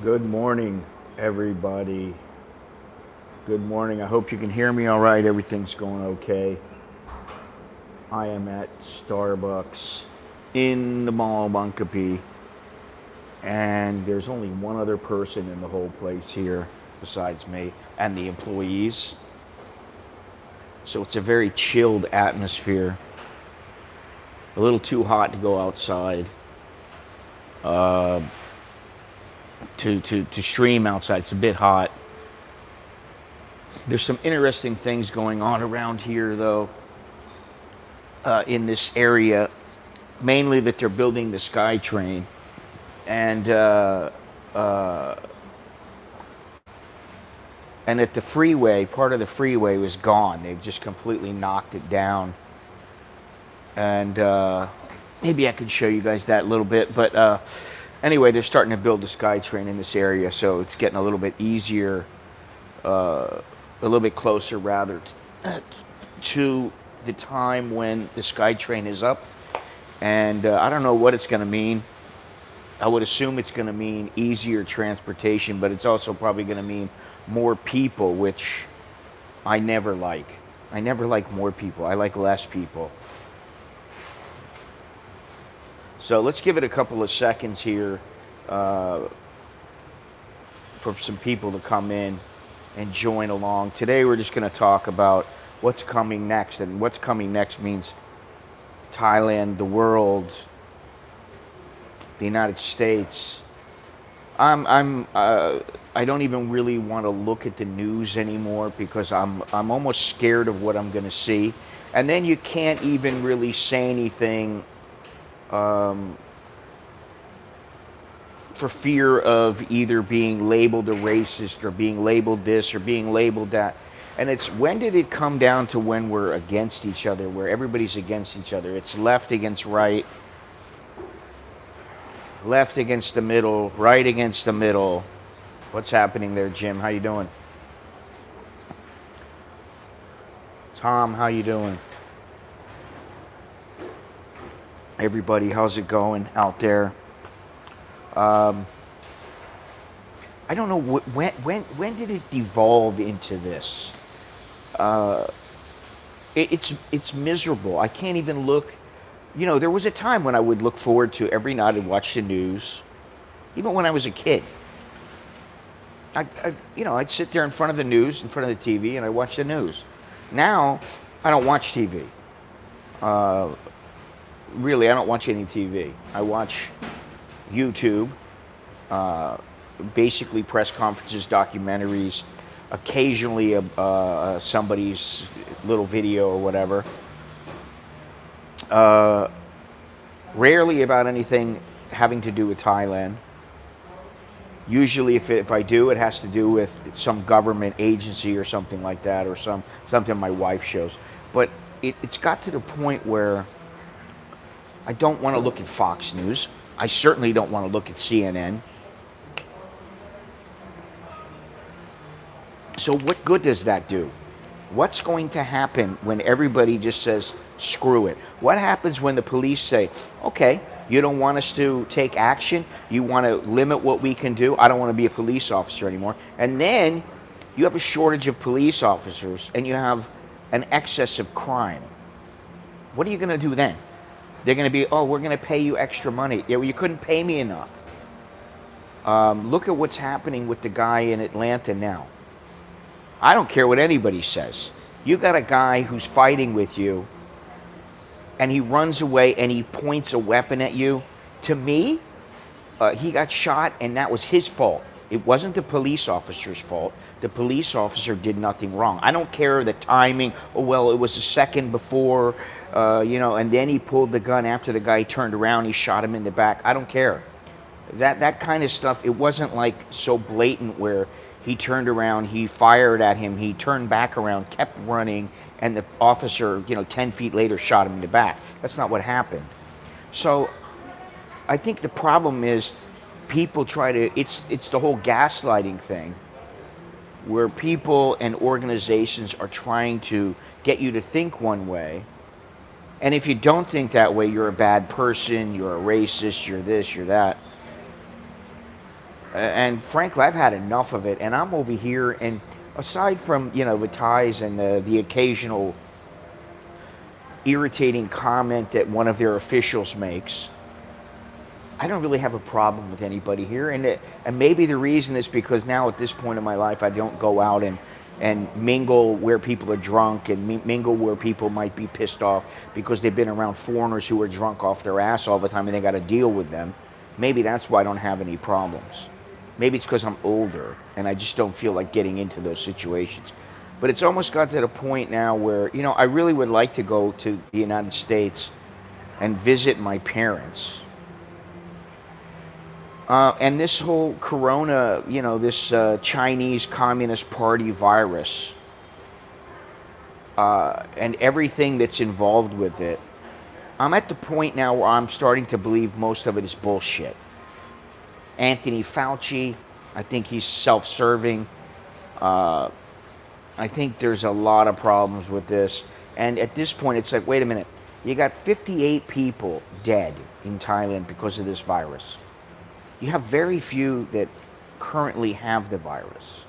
Good morning, everybody. Good morning. I hope you can hear me all right. Everything's going okay. I am at Starbucks in the mall, Bangkok, and there's only one other person in the whole place here besides me and the employees. So it's a very chilled atmosphere. A little too hot to go outside. To stream outside. It's a bit hot. There's some interesting things going on around here, though, in this area. Mainly that they're building the SkyTrain, and and that the freeway, part of the freeway, was gone. They've just completely knocked it down, and maybe I could show you guys that a little bit. But anyway, they're starting to build the SkyTrain in this area, so it's getting a little bit easier, a little bit closer rather to the time when the SkyTrain is up. And I don't know what it's going to mean. I would assume it's going to mean easier transportation, but it's also probably going to mean more people, which I never like. I never like more people. I like less people. So let's give it a couple of seconds here for some people to come in and join along. Today we're just going to talk about what's coming next, and what's coming next means Thailand, the world, the United States. I don't even really want to look at the news anymore because I'm almost scared of what I'm going to see, and then you can't even really say anything for fear of either being labeled a racist or being labeled this or being labeled that. And it's, when did it come down to when we're against each other, where everybody's against each other? It's left against right, left against the middle, right against the middle. What's happening there, Jim? How you doing? Tom, how you doing? Everybody, how's it going out there? I don't know when did it devolve into this? It's miserable. I can't even look. You know, there was a time when I would look forward to every night and watch the news, even when I was a kid. I'd sit there in front of the news, in front of the TV, and I watch the news. Now, I don't watch TV. Really, I don't watch any TV. I watch YouTube, basically press conferences, documentaries, occasionally somebody's little video or whatever. Rarely about anything having to do with Thailand. Usually, if I do, it has to do with some government agency or something like that, or something my wife shows. But it's got to the point where I don't want to look at Fox News. I certainly don't want to look at CNN. So what good does that do? What's going to happen when everybody just says, screw it? What happens when the police say, okay, you don't want us to take action? You want to limit what we can do? I don't want to be a police officer anymore. And then you have a shortage of police officers and you have an excess of crime. What are you going to do then? They're going to be, oh, we're going to pay you extra money. Yeah, well, you couldn't pay me enough. Look at what's happening with the guy in Atlanta now. I don't care what anybody says. You got a guy who's fighting with you, and he runs away and he points a weapon at you. To me, he got shot, and that was his fault. It wasn't the police officer's fault. The police officer did nothing wrong. I don't care the timing. Oh, well, it was a second before, and then he pulled the gun after the guy turned around. He shot him in the back. I don't care. That kind of stuff, it wasn't like so blatant where he turned around, he fired at him, he turned back around, kept running, and the officer, 10 feet later shot him in the back. That's not what happened. So I think the problem is people try to, it's the whole gaslighting thing, where people and organizations are trying to get you to think one way. And if you don't think that way, you're a bad person, you're a racist, you're this, you're that. And frankly, I've had enough of it. And I'm over here, and aside from the ties and the occasional irritating comment that one of their officials makes, I don't really have a problem with anybody here. And maybe the reason is because now at this point in my life, I don't go out and mingle where people are drunk, and mingle where people might be pissed off because they've been around foreigners who are drunk off their ass all the time and they got to deal with them. Maybe that's why I don't have any problems. Maybe it's because I'm older and I just don't feel like getting into those situations. But it's almost got to the point now where, I really would like to go to the United States and visit my parents. And this whole corona, this Chinese Communist Party virus, and everything that's involved with it, I'm at the point now where I'm starting to believe most of it is bullshit. Anthony Fauci, I think he's self-serving. I think there's a lot of problems with this. And at this point, it's like, wait a minute. You got 58 people dead in Thailand because of this virus. You have very few that currently have the virus.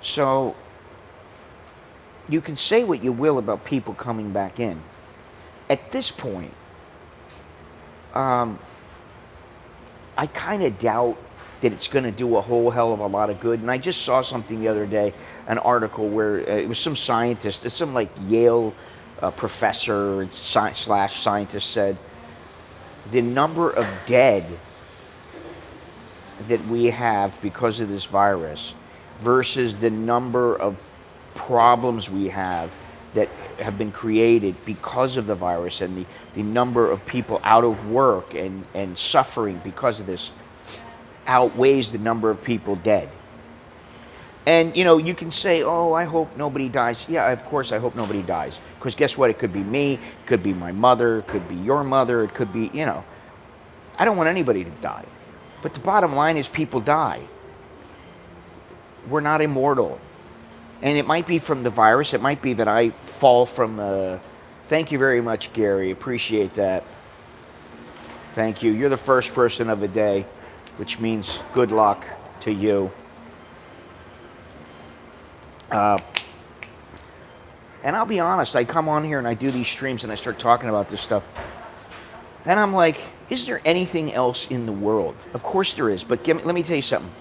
So you can say what you will about people coming back in. At this point, I kind of doubt that it's going to do a whole hell of a lot of good. And I just saw something the other day, an article where it was some scientist, some like Yale professor slash scientist said the number of dead that we have because of this virus versus the number of problems we have that have been created because of the virus, and the number of people out of work and suffering because of this outweighs the number of people dead. And you can say, oh, I hope nobody dies. Yeah, of course I hope nobody dies, because guess what, it could be me, it could be my mother, it could be your mother, it could be, I don't want anybody to die. But the bottom line is people die. We're not immortal. And it might be from the virus. It might be that I fall from the... Thank you very much, Gary. Appreciate that. Thank you. You're the first person of the day, which means good luck to you. And I'll be honest, I come on here and I do these streams and I start talking about this stuff. And I'm like, is there anything else in the world? Of course there is, but let me tell you something.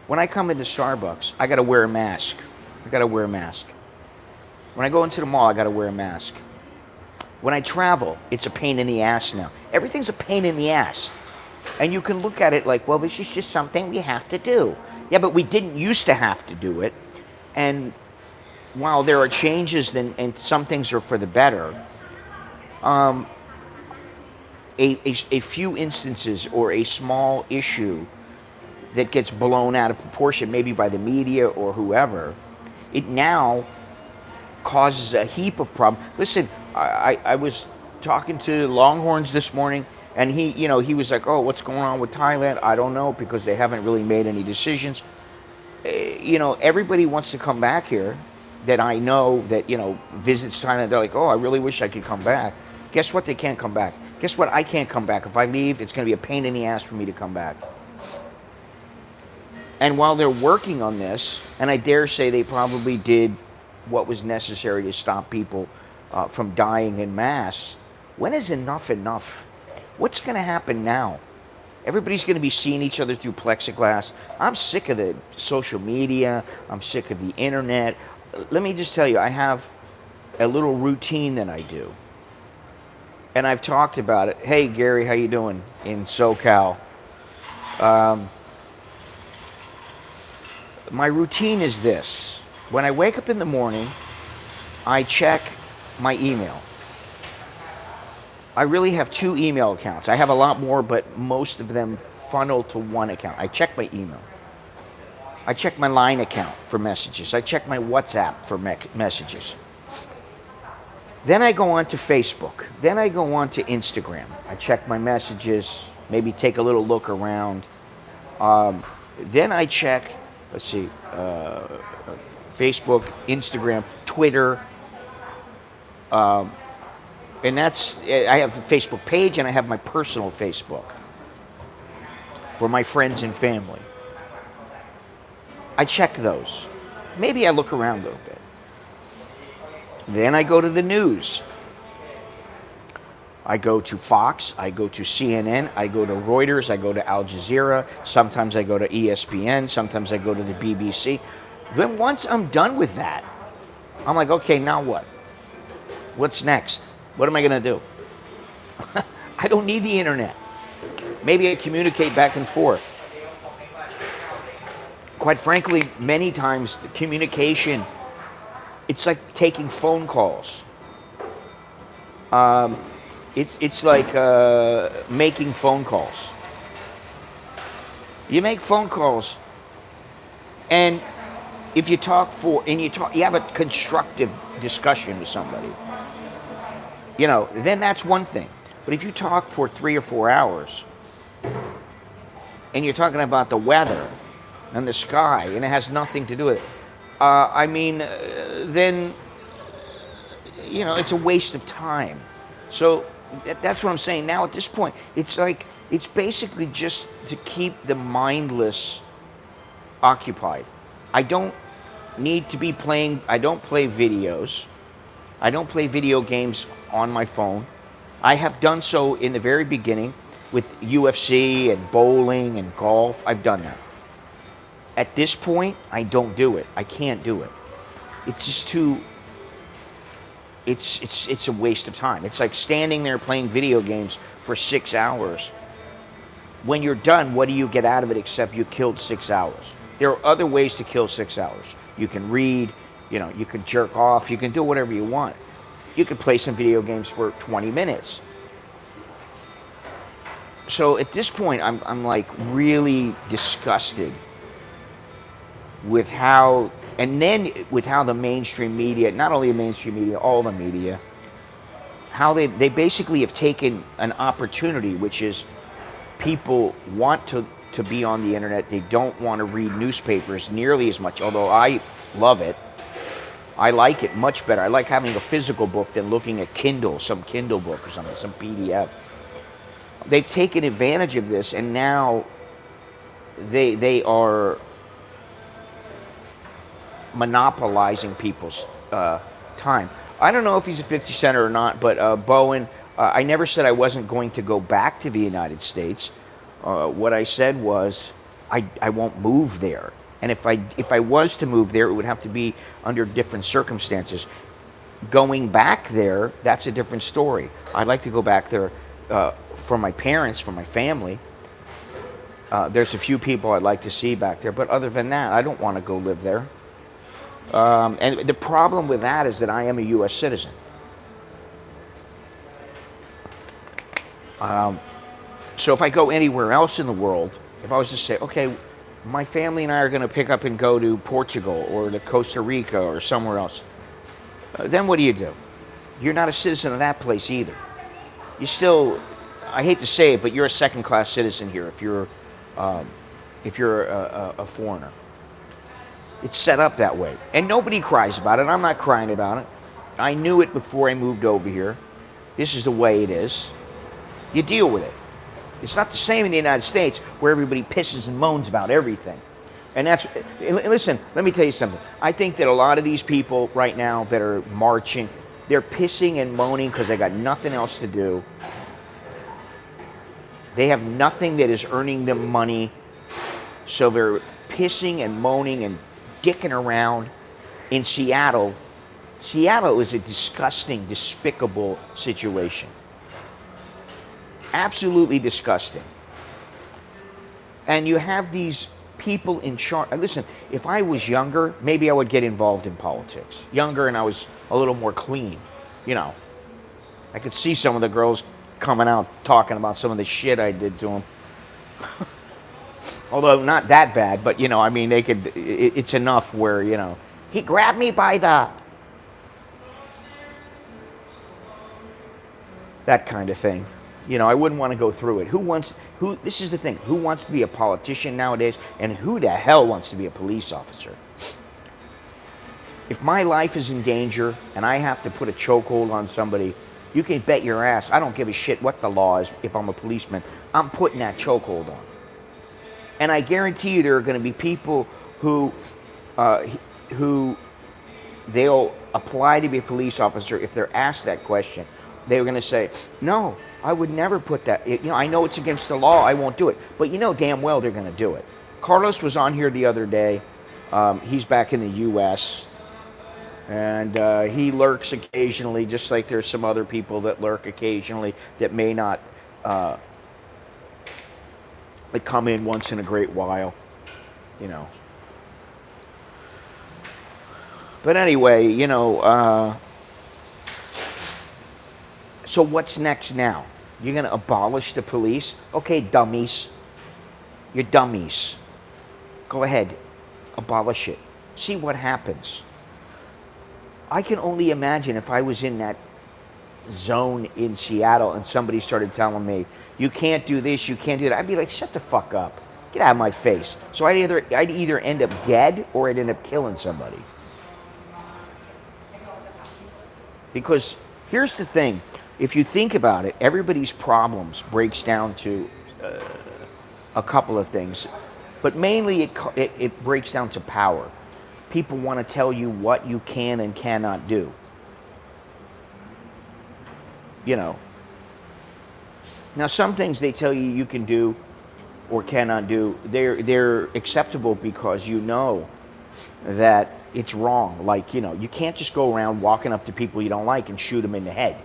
When I come into Starbucks, I got to wear a mask. When I go into the mall, I got to wear a mask. When I travel, it's a pain in the ass now. Everything's a pain in the ass. And you can look at it like, well, this is just something we have to do. Yeah, but we didn't used to have to do it. And while there are changes and some things are for the better, a few instances or a small issue that gets blown out of proportion, maybe by the media or whoever, it now causes a heap of problems. Listen, I was talking to Longhorns this morning, and he was like, oh, what's going on with Thailand? I don't know, because they haven't really made any decisions. Everybody wants to come back here that I know that, visits Thailand. They're like, oh, I really wish I could come back. Guess what? They can't come back. Guess what? I can't come back. If I leave, it's going to be a pain in the ass for me to come back. And while they're working on this, and I dare say they probably did what was necessary to stop people from dying en masse, when is enough enough? What's going to happen now? Everybody's going to be seeing each other through plexiglass. I'm sick of the social media. I'm sick of the internet. Let me just tell you, I have a little routine that I do. And I've talked about it. Hey, Gary, how you doing in SoCal? My routine is this. When I wake up in the morning, I check my email. I really have 2 email accounts. I have a lot more, but most of them funnel to one account. I check my email. I check my Line account for messages. I check my WhatsApp for messages. Then I go on to Facebook. Then I go on to Instagram. I check my messages, maybe take a little look around. Then I check, Facebook, Instagram, Twitter. And I have a Facebook page and I have my personal Facebook for my friends and family. I check those. Maybe I look around a little bit. Then I go to the news. I go to Fox, I go to CNN, I go to Reuters, I go to Al Jazeera, sometimes I go to ESPN, sometimes I go to the BBC. Then once I'm done with that, I'm like, okay, now what? What's next? What am I going to do? I don't need the internet. Maybe I communicate back and forth. Quite frankly, many times the communication, it's like taking phone calls. It's like making phone calls. You make phone calls, and if you you have a constructive discussion with somebody, then that's one thing. But if you talk for 3 or 4 hours, and you're talking about the weather and the sky, and it has nothing to do with it, then it's a waste of time. So that's what I'm saying. Now at this point, it's basically just to keep the mindless occupied. I don't need to be playing. I don't play videos. I don't play video games on my phone. I have done so in the very beginning with UFC and bowling and golf. I've done that. At this point, I don't do it. I can't do it. It's just too. It's a waste of time. It's like standing there playing video games for 6 hours. When you're done, what do you get out of it except you killed 6 hours? There are other ways to kill 6 hours. You can read, you can jerk off, you can do whatever you want. You can play some video games for 20 minutes. So at this point, I'm like really disgusted with how the mainstream media, not only the mainstream media, all the media, how they basically have taken an opportunity, which is people want to be on the internet. They don't want to read newspapers nearly as much, although I love it. I like it much better. I like having a physical book than looking at Kindle, some Kindle book or something, some PDF. They've taken advantage of this, and now they are monopolizing people's time. I don't know if he's a 50 center or not, but Bowen, I never said I wasn't going to go back to the United States. What I said was I won't move there. And if I was to move there, it would have to be under different circumstances. Going back there, that's a different story. I'd like to go back there for my parents, for my family. There's a few people I'd like to see back there, but other than that, I don't want to go live there. And the problem with that is that I am a U.S. citizen. So if I go anywhere else in the world, if I was to say, okay, my family and I are going to pick up and go to Portugal or to Costa Rica or somewhere else, then what do? You're not a citizen of that place either. You still, I hate to say it, but you're a second-class citizen here if you're a foreigner. It's set up that way. And nobody cries about it. I'm not crying about it. I knew it before I moved over here. This is the way it is. You deal with it. It's not the same in the United States where everybody pisses and moans about everything. And listen, let me tell you something. I think that a lot of these people right now that are marching, they're pissing and moaning because they got nothing else to do. They have nothing that is earning them money. So they're pissing and moaning and dicking around in Seattle. Seattle is a disgusting, despicable situation. Absolutely disgusting. And you have these people in charge. Listen, if I was younger, maybe I would get involved in politics. Younger and I was a little more clean. I could see some of the girls coming out talking about some of the shit I did to them. Although not that bad, but they could. It's enough where he grabbed me by that kind of thing. I wouldn't want to go through it. This is the thing. Who wants to be a politician nowadays? And who the hell wants to be a police officer? If my life is in danger and I have to put a chokehold on somebody, you can bet your ass, I don't give a shit what the law is if I'm a policeman. I'm putting that chokehold on. And I guarantee you there are going to be people who, uh, who they'll apply to be a police officer. If they're asked that question, they're going to say, "No, I would never put that. I know it's against the law. I won't do it." But you know damn well they're going to do it. Carlos was on here the other day. He's back in the U.S. and he lurks occasionally, just like there's some other people that lurk occasionally that may not come in once in a great while, you know. But anyway, so what's next now? You're going to abolish the police? Okay, dummies. You're dummies. Go ahead, abolish it. See what happens. I can only imagine if I was in that zone in Seattle and somebody started telling me, you can't do this, you can't do that. I'd be like, shut the fuck up. Get out of my face. So I'd either end up dead or I'd end up killing somebody. Because here's the thing. If you think about it, everybody's problems breaks down to a couple of things. But mainly it breaks down to power. People want to tell you what you can and cannot do. Now some things they tell you you can do or cannot do, they're acceptable because you know that it's wrong. Like, you can't just go around walking up to people you don't like and shoot them in the head.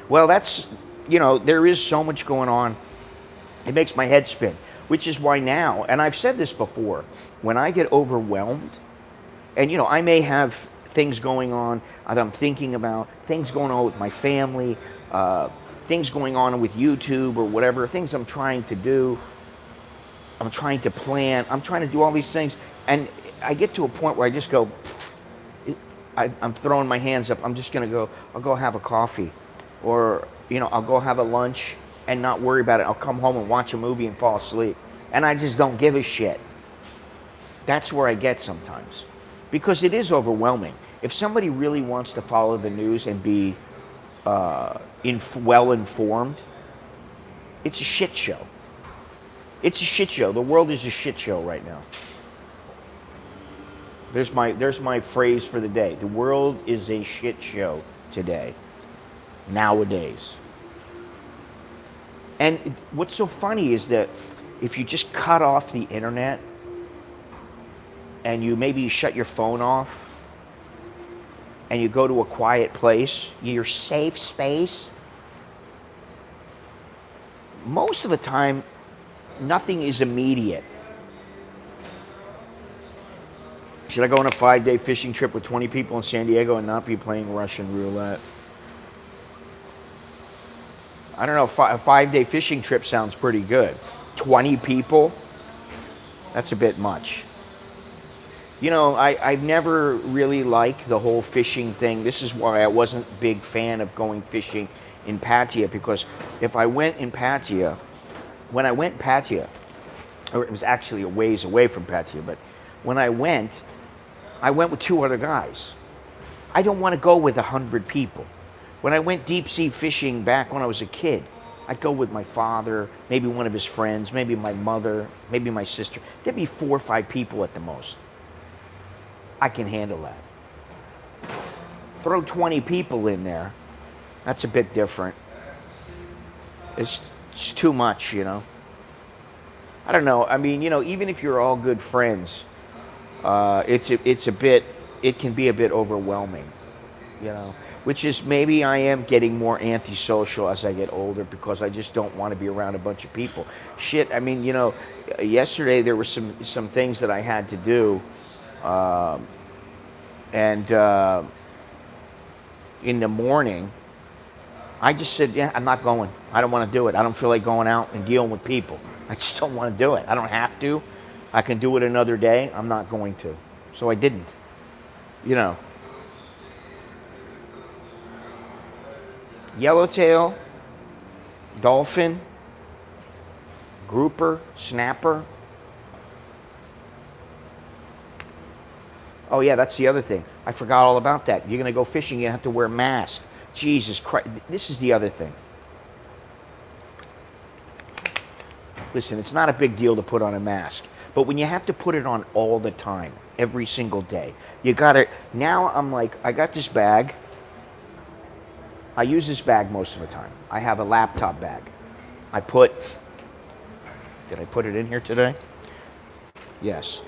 Well, that's, there is so much going on. It makes my head spin, which is why now, and I've said this before, when I get overwhelmed, and I may have things going on that I'm thinking about, things going on with my family, things going on with YouTube or whatever, things I'm trying to do, I'm trying to plan, I'm trying to do all these things, and I get to a point where I just go, I'm throwing my hands up, I'm just going to go, I'll go have a coffee, or, I'll go have a lunch and not worry about it. I'll come home and watch a movie and fall asleep. And I just don't give a shit. That's where I get sometimes. Because it is overwhelming. If somebody really wants to follow the news and be well informed, it's a shit show. It's a shit show. The world is a shit show right now. There's my phrase for the day. The world is a shit show today. Nowadays. And what's so funny is that if you just cut off the internet and you maybe shut your phone off and you go to a quiet place, your safe space, most of the time, nothing is immediate. Should I go on a 5-day fishing trip with 20 people in San Diego and not be playing Russian roulette? I don't know, a 5-day fishing trip sounds pretty good. 20 people? That's a bit much. I've never really liked the whole fishing thing. This is why I wasn't a big fan of going fishing in Pattaya, because if I went in Pattaya, when I went Pattaya, or it was actually a ways away from Pattaya, but when I went with 2 other guys. I don't want to go with 100 people. When I went deep sea fishing back when I was a kid, I'd go with my father, maybe one of his friends, maybe my mother, maybe my sister. There'd be 4 or 5 people at the most. I can handle that. Throw 20 people in there, that's a bit different. It's too much, I don't know. I mean, even if you're all good friends, it can be a bit overwhelming, which is maybe I am getting more antisocial as I get older because I just don't want to be around a bunch of people. Shit, I mean, yesterday there were some things that I had to do, and in the morning, I just said, yeah, I'm not going. I don't want to do it. I don't feel like going out and dealing with people. I just don't want to do it. I don't have to. I can do it another day. I'm not going to. So I didn't. Yellowtail, dolphin, grouper, snapper. Oh yeah, that's the other thing. I forgot all about that. You're going to go fishing, you have to wear a mask. Jesus Christ. This is the other thing. Listen, it's not a big deal to put on a mask. But when you have to put it on all the time, every single day, you gotta, now I'm like, I got this bag. I use this bag most of the time. I have a laptop bag. Did I put it in here today? Yes.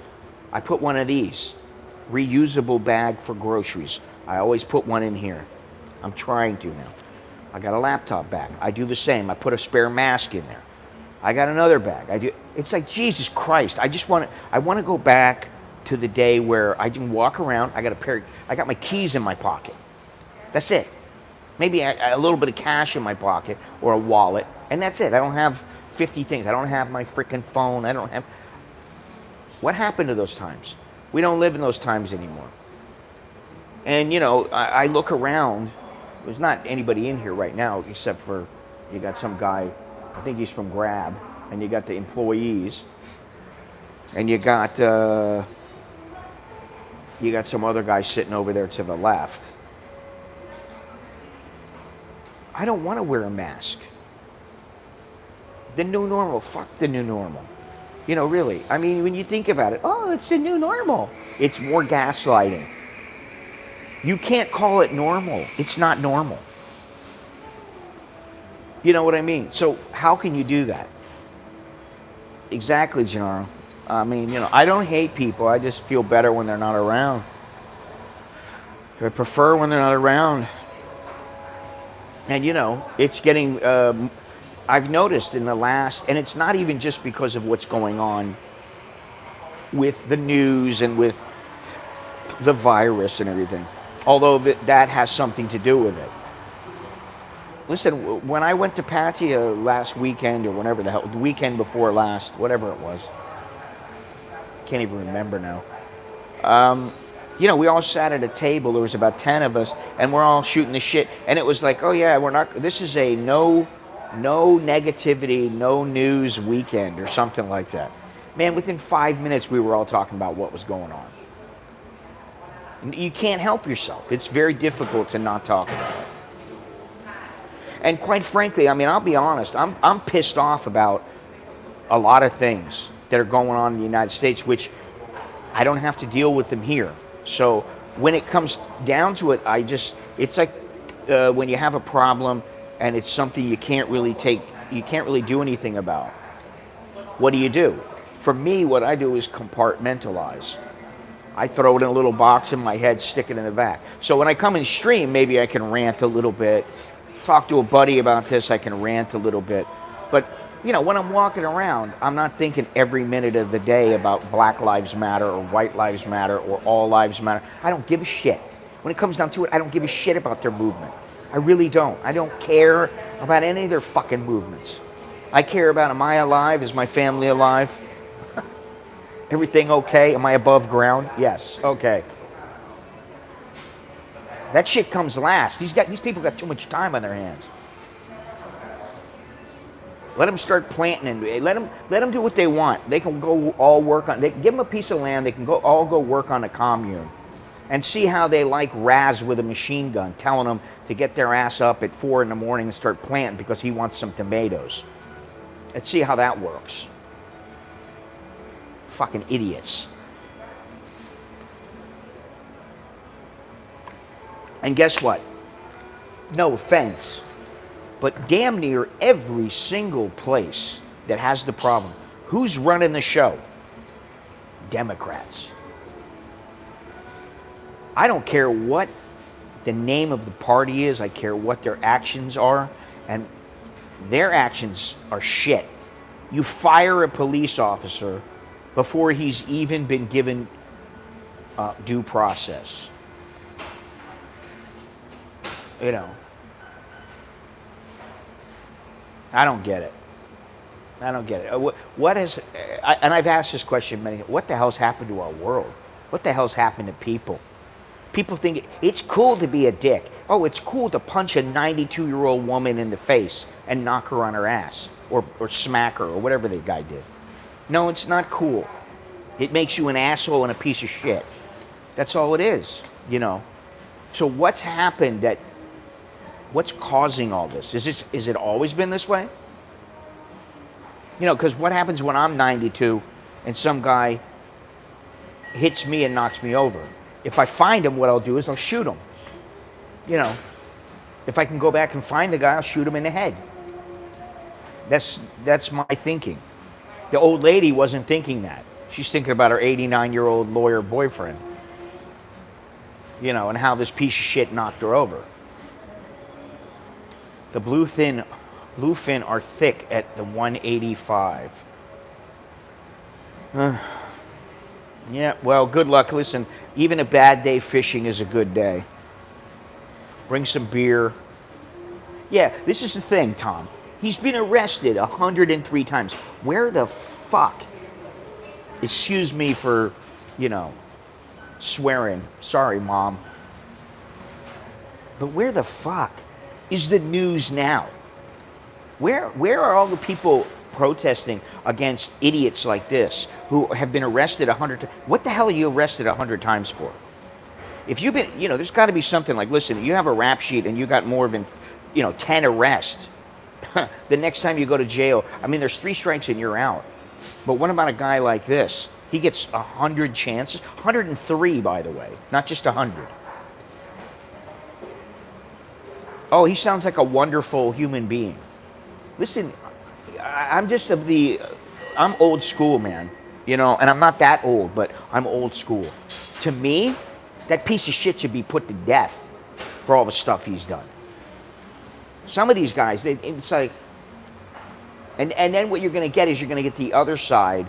I put one of these, reusable bag for groceries. I always put one in here. I'm trying to now. I got a laptop bag. I do the same. I put a spare mask in there. I got another bag. It's like, Jesus Christ. I want to go back to the day where I can walk around. I got my keys in my pocket. That's it. Maybe a little bit of cash in my pocket or a wallet, and that's it. I don't have 50 things. I don't have my freaking phone. What happened to those times? We don't live in those times anymore. And, I look around. There's not anybody in here right now except for you got some guy, I think he's from Grab, and you got the employees, and you got some other guy sitting over there to the left. I don't want to wear a mask. The new normal, fuck the new normal. Really. I mean, when you think about it, oh, it's the new normal. It's more gaslighting. You can't call it normal. It's not normal. You know what I mean? So how can you do that? Exactly, Gennaro. I mean, I don't hate people. I just feel better when they're not around. I prefer when they're not around. And, it's getting, I've noticed in the last, and it's not even just because of what's going on with the news and with the virus and everything, although that has something to do with it. Listen, when I went to Pattaya last weekend, or whenever the hell, the weekend before last, whatever it was, can't even remember now. We all sat at a table. There was about 10 of us, and we're all shooting the shit. And it was like, oh yeah, this is a no negativity, no news weekend or something like that. Man, within 5 minutes, we were all talking about what was going on. You can't help yourself. It's very difficult to not talk about it. And quite frankly, I mean, I'll be honest, I'm pissed off about a lot of things that are going on in the United States, which I don't have to deal with them here. So when it comes down to it, it's like when you have a problem and it's something you can't really do anything about. What do? For me, what I do is compartmentalize. I throw it in a little box in my head, stick it in the back. So when I come in stream, maybe I can rant a little bit. Talk to a buddy about this, I can rant a little bit. But, when I'm walking around, I'm not thinking every minute of the day about Black Lives Matter or White Lives Matter or All Lives Matter. I don't give a shit. When it comes down to it, I don't give a shit about their movement. I really don't. I don't care about any of their fucking movements. I care about, am I alive? Is my family alive? Everything okay? Am I above ground? Yes. Okay. That shit comes last. These people got too much time on their hands. Let them start planting and let them do what they want. They can go all work on. Give them a piece of land. They can all go work on a commune, and see how they like Raz with a machine gun, telling them to get their ass up at 4 a.m. and start planting because he wants some tomatoes. Let's see how that works. Fucking idiots. And guess what? No offense, but damn near every single place that has the problem, who's running the show? Democrats. I don't care what the name of the party is. I care what their actions are, and their actions are shit. You fire a police officer before he's even been given due process. I don't get it. And I've asked this question many times. What the hell's happened to our world? What the hell's happened to people? People think it's cool to be a dick. Oh, it's cool to punch a 92-year-old woman in the face and knock her on her ass or smack her or whatever the guy did. No, it's not cool. It makes you an asshole and a piece of shit. That's all it is, So what's happened what's causing all this? Is it always been this way? Because what happens when I'm 92 and some guy hits me and knocks me over. If I find him, what I'll do is I'll shoot him. You know, if I can go back and find the guy, I'll shoot him in the head. That's my thinking. The old lady wasn't thinking that. She's thinking about her 89-year-old lawyer boyfriend. You know, and how this piece of shit knocked her over. The bluefin are thick at the 185. Yeah, well, good luck. Listen, even a bad day fishing is a good day. Bring some beer. Yeah, this is the thing, Tom. He's been arrested 103 times. Where the fuck? Excuse me for, you know, swearing. Sorry, Mom. But where the fuck is the news now? Where are all the people protesting against idiots like this who have been arrested 100 times? What the hell are you arrested 100 times for? If you've been, you know, there's got to be something like, listen, you have a rap sheet and you got more than, 10 arrests. The next time you go to jail, I mean, there's 3 strikes and you're out. But what about a guy like this? He gets 100 chances. 103, by the way, not just 100. Oh, he sounds like a wonderful human being. Listen, I'm old school, man. And I'm not that old, but I'm old school. To me, that piece of shit should be put to death for all the stuff he's done. Some of these guys, it's like, and then what you're going to get is you're going to get the other side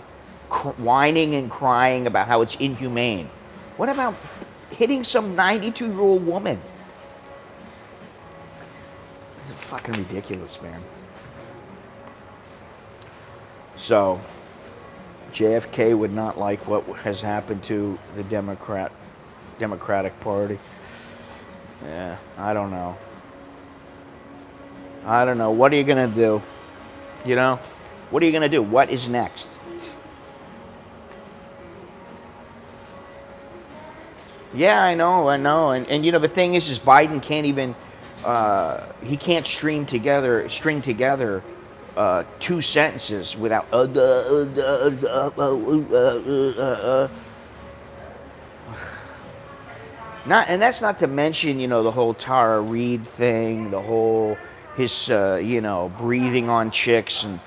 whining and crying about how it's inhumane. What about hitting some 92-year-old woman? This is fucking ridiculous, man. So, JFK would not like what has happened to the Democratic Party. Yeah, I don't know. What are you going to do? What are you going to do? What is next? Yeah, I know. And the thing is Biden can't even, he can't string together 2 sentences without, and that's not to mention, the whole Tara Reid thing, the whole, his, breathing on chicks and,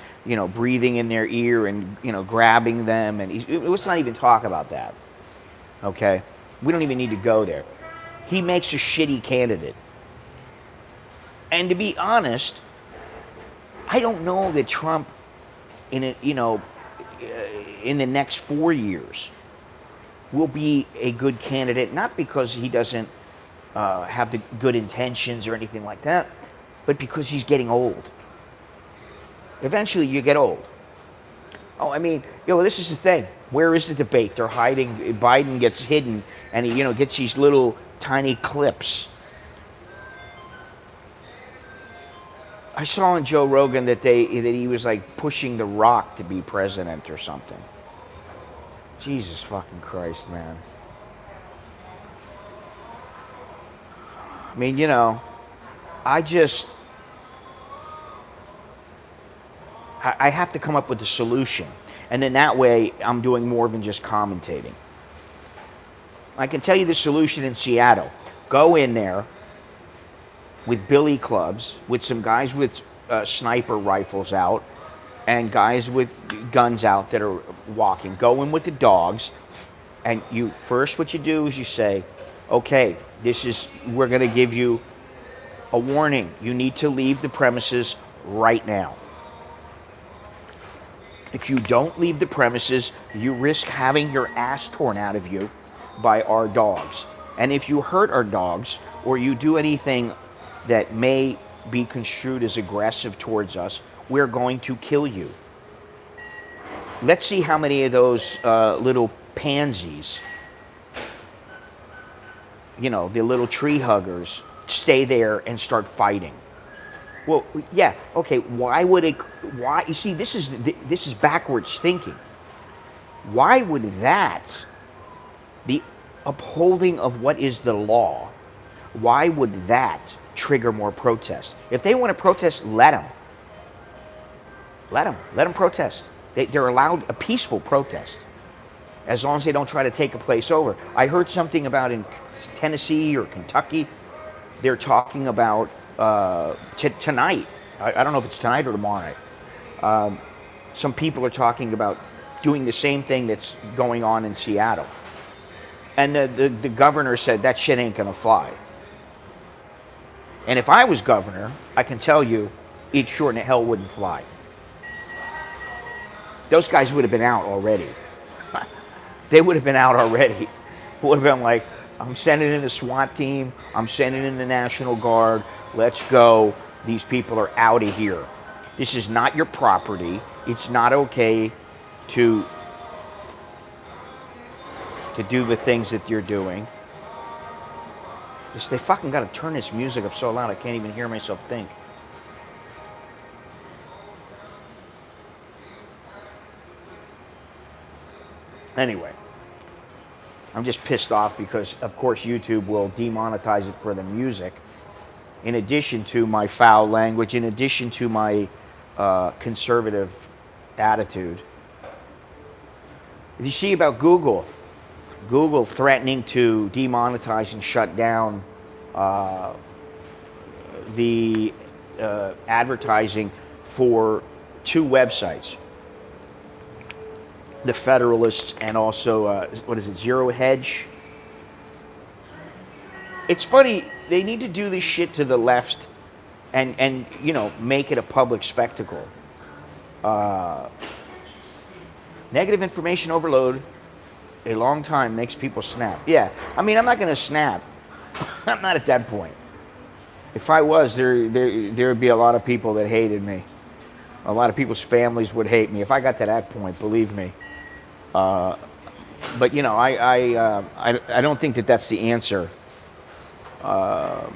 breathing in their ear and, grabbing them. And let's not even talk about that. Okay? We don't even need to go there. He makes a shitty candidate. And to be honest, I don't know that Trump, in the next 4 years, will be a good candidate. Not because he doesn't have the good intentions or anything like that, but because he's getting old. Eventually, you get old. Oh, I mean, this is the thing. Where is the debate? They're hiding. Biden gets hidden, and he, gets these little tiny clips. I saw on Joe Rogan that he was like pushing The Rock to be president or something. Jesus fucking Christ, man. I mean, I have to come up with a solution. And then that way, I'm doing more than just commentating. I can tell you the solution in Seattle. Go in there with billy clubs, with some guys with sniper rifles out, and guys with guns out that are walking. Go in with the dogs, and what you do is you say, okay, we're going to give you a warning. You need to leave the premises right now. If you don't leave the premises, you risk having your ass torn out of you by our dogs. And if you hurt our dogs, or you do anything that may be construed as aggressive towards us, we're going to kill you. Let's see how many of those little pansies, the little tree huggers, stay there and start fighting. Well, yeah, okay, why? You see, this is backwards thinking. Why would the upholding of what is the law, why would that trigger more protest? If they want to protest, let them. Let them protest. They're allowed a peaceful protest as long as they don't try to take a place over. I heard something about in Tennessee or Kentucky, they're talking about tonight. I don't know if it's tonight or tomorrow night. Some people are talking about doing the same thing that's going on in Seattle. And the governor said that shit ain't gonna fly. And if I was governor, I can tell you, it sure in the hell wouldn't fly. Those guys would have been out already. They would have been out already. It would have been like, I'm sending in the SWAT team, I'm sending in the National Guard, let's go. These people are out of here. This is not your property. It's not okay to do the things that you're doing. They fucking gotta turn this music up so loud I can't even hear myself think. Anyway, I'm just pissed off because, of course, YouTube will demonetize it for the music, in addition to my foul language, in addition to my conservative attitude. You see about Google threatening to demonetize and shut down the advertising for 2 websites, the Federalists and also, Zero Hedge. It's funny, they need to do this shit to the left and make it a public spectacle. Negative information overload, a long time makes people snap. Yeah, I mean, I'm not going to snap. I'm not at that point. If I was, there would be a lot of people that hated me. A lot of people's families would hate me. If I got to that point, believe me. But I don't think that that's the answer. Nah,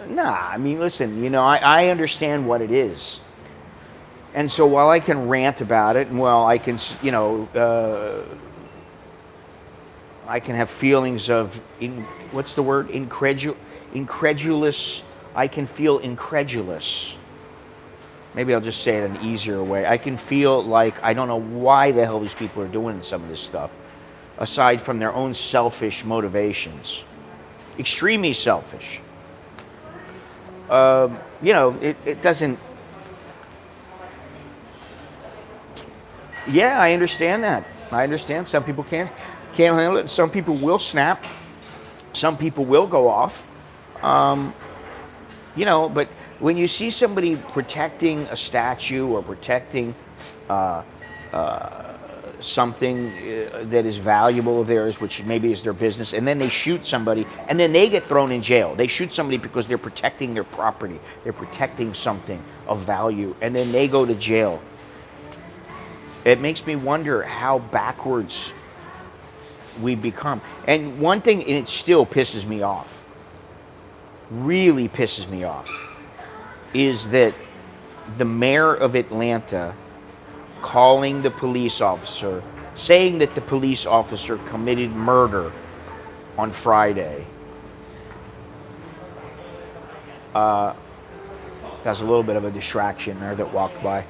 I mean, listen, I understand what it is. And so while I can rant about it, and while I can, I can have feelings of, incredulous. I can feel incredulous. Maybe I'll just say it an easier way. I can feel like I don't know why the hell these people are doing some of this stuff, aside from their own selfish motivations. Extremely selfish. It doesn't... Yeah, I understand that. I understand some people can't handle it. Some people will snap. Some people will go off. But when you see somebody protecting a statue or protecting something that is valuable of theirs, which maybe is their business, and then they shoot somebody, and then they get thrown in jail. They shoot somebody because they're protecting their property. They're protecting something of value, and then they go to jail. It makes me wonder how backwards we become. And one thing, and it still pisses me off, really pisses me off, is that the mayor of Atlanta calling the police officer, saying that the police officer committed murder on Friday. That's a little bit of a distraction there that walked by.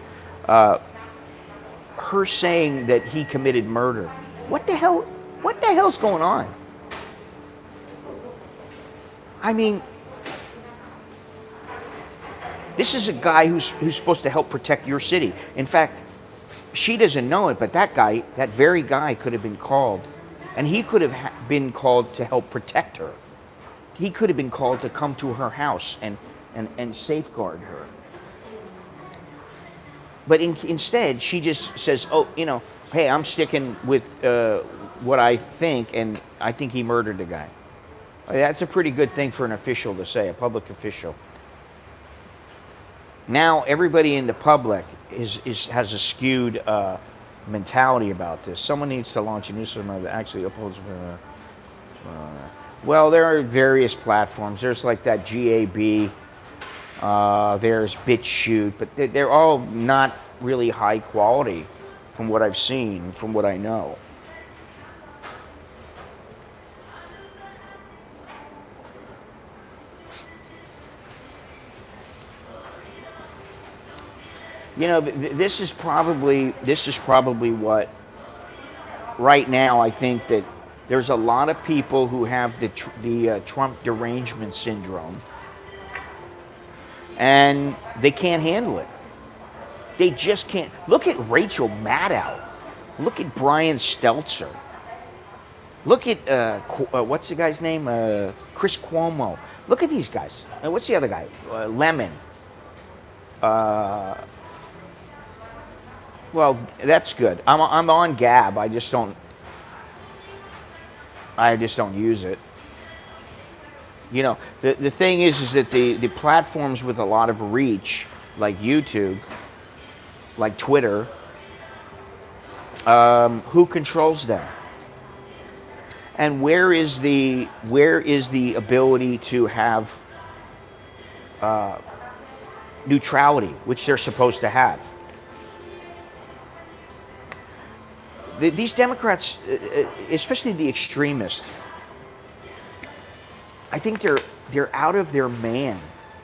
Her saying that he committed murder. What the hell's going on? I mean, this is a guy who's supposed to help protect your city. In fact, she doesn't know it, but that very guy could have been called, and he could have been called to help protect her. He could have been called to come to her house and safeguard her. But instead, she just says, hey, I'm sticking with what I think, and I think he murdered the guy. That's a pretty good thing for an official to say, a public official. Now, everybody in the public has a skewed mentality about this. Someone needs to launch a new system that actually upholds... well, there are various platforms. There's like that GAB. There's BitChute, but they're all not really high quality from what I've seen, from what I know. You know, this is probably what right now I think that there's a lot of people who have the Trump derangement syndrome, and they can't handle it. They just can't. Look at Rachel Maddow. Look at Brian Stelter. Look at what's the guy's name? Chris Cuomo. Look at these guys. What's the other guy? Lemon. Well, that's good. I'm on Gab. I just don't use it. You know, the thing is that the platforms with a lot of reach, like YouTube, like Twitter, who controls them? And where is the ability to have neutrality, which they're supposed to have? These Democrats, especially the extremists, I think they're out of their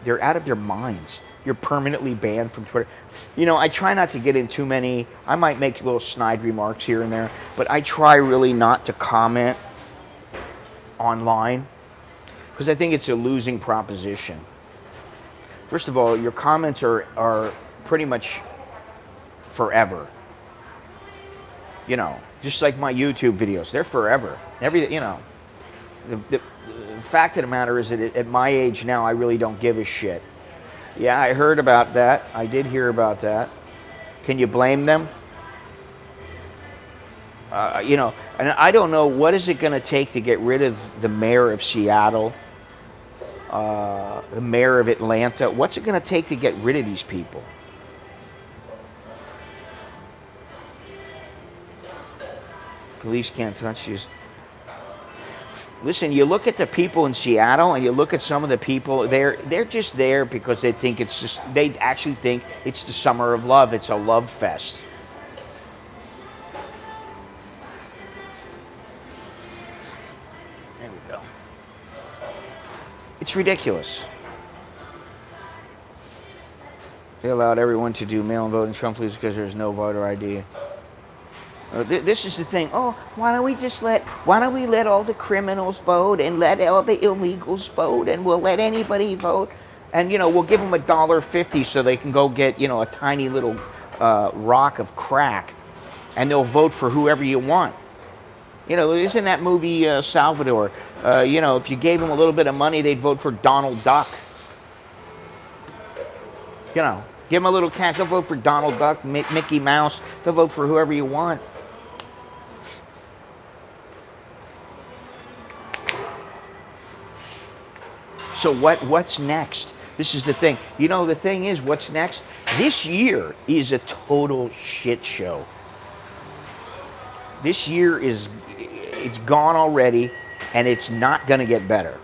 they're out of their minds. You're permanently banned from Twitter. You know, I try not to get in too many. I might make little snide remarks here and there, but I try really not to comment online because I think it's a losing proposition. First of all, your comments are pretty much forever. You know, just like my YouTube videos, they're forever. You know, the fact of the matter is that at my age now, I really don't give a shit. Yeah, I heard about that. I did hear about that. Can you blame them? You know, and I don't know, what is it going to take to get rid of the mayor of Seattle, the mayor of Atlanta? What's it going to take to get rid of these people? Police can't touch you. Listen, you look at the people in Seattle and you look at some of the people, they're just there because they think they actually think it's the summer of love. It's a love fest. There we go. It's ridiculous. They allowed everyone to do mail-in voting. Trump loses because there's no voter ID. This is the thing. Oh, why don't we let all the criminals vote and let all the illegals vote, and we'll let anybody vote, and you know, we'll give them $1.50 so they can go get, you know, a tiny little rock of crack, and they'll vote for whoever you want. You know, isn't that movie Salvador? You know, if you gave them a little bit of money, they'd vote for Donald Duck. You know, give them a little cash, they'll vote for Donald Duck, Mickey Mouse. They'll vote for whoever you want. So what's next? This is the thing. You know, the thing is, what's next? This year is a total shit show. This year it's gone already, and it's not going to get better,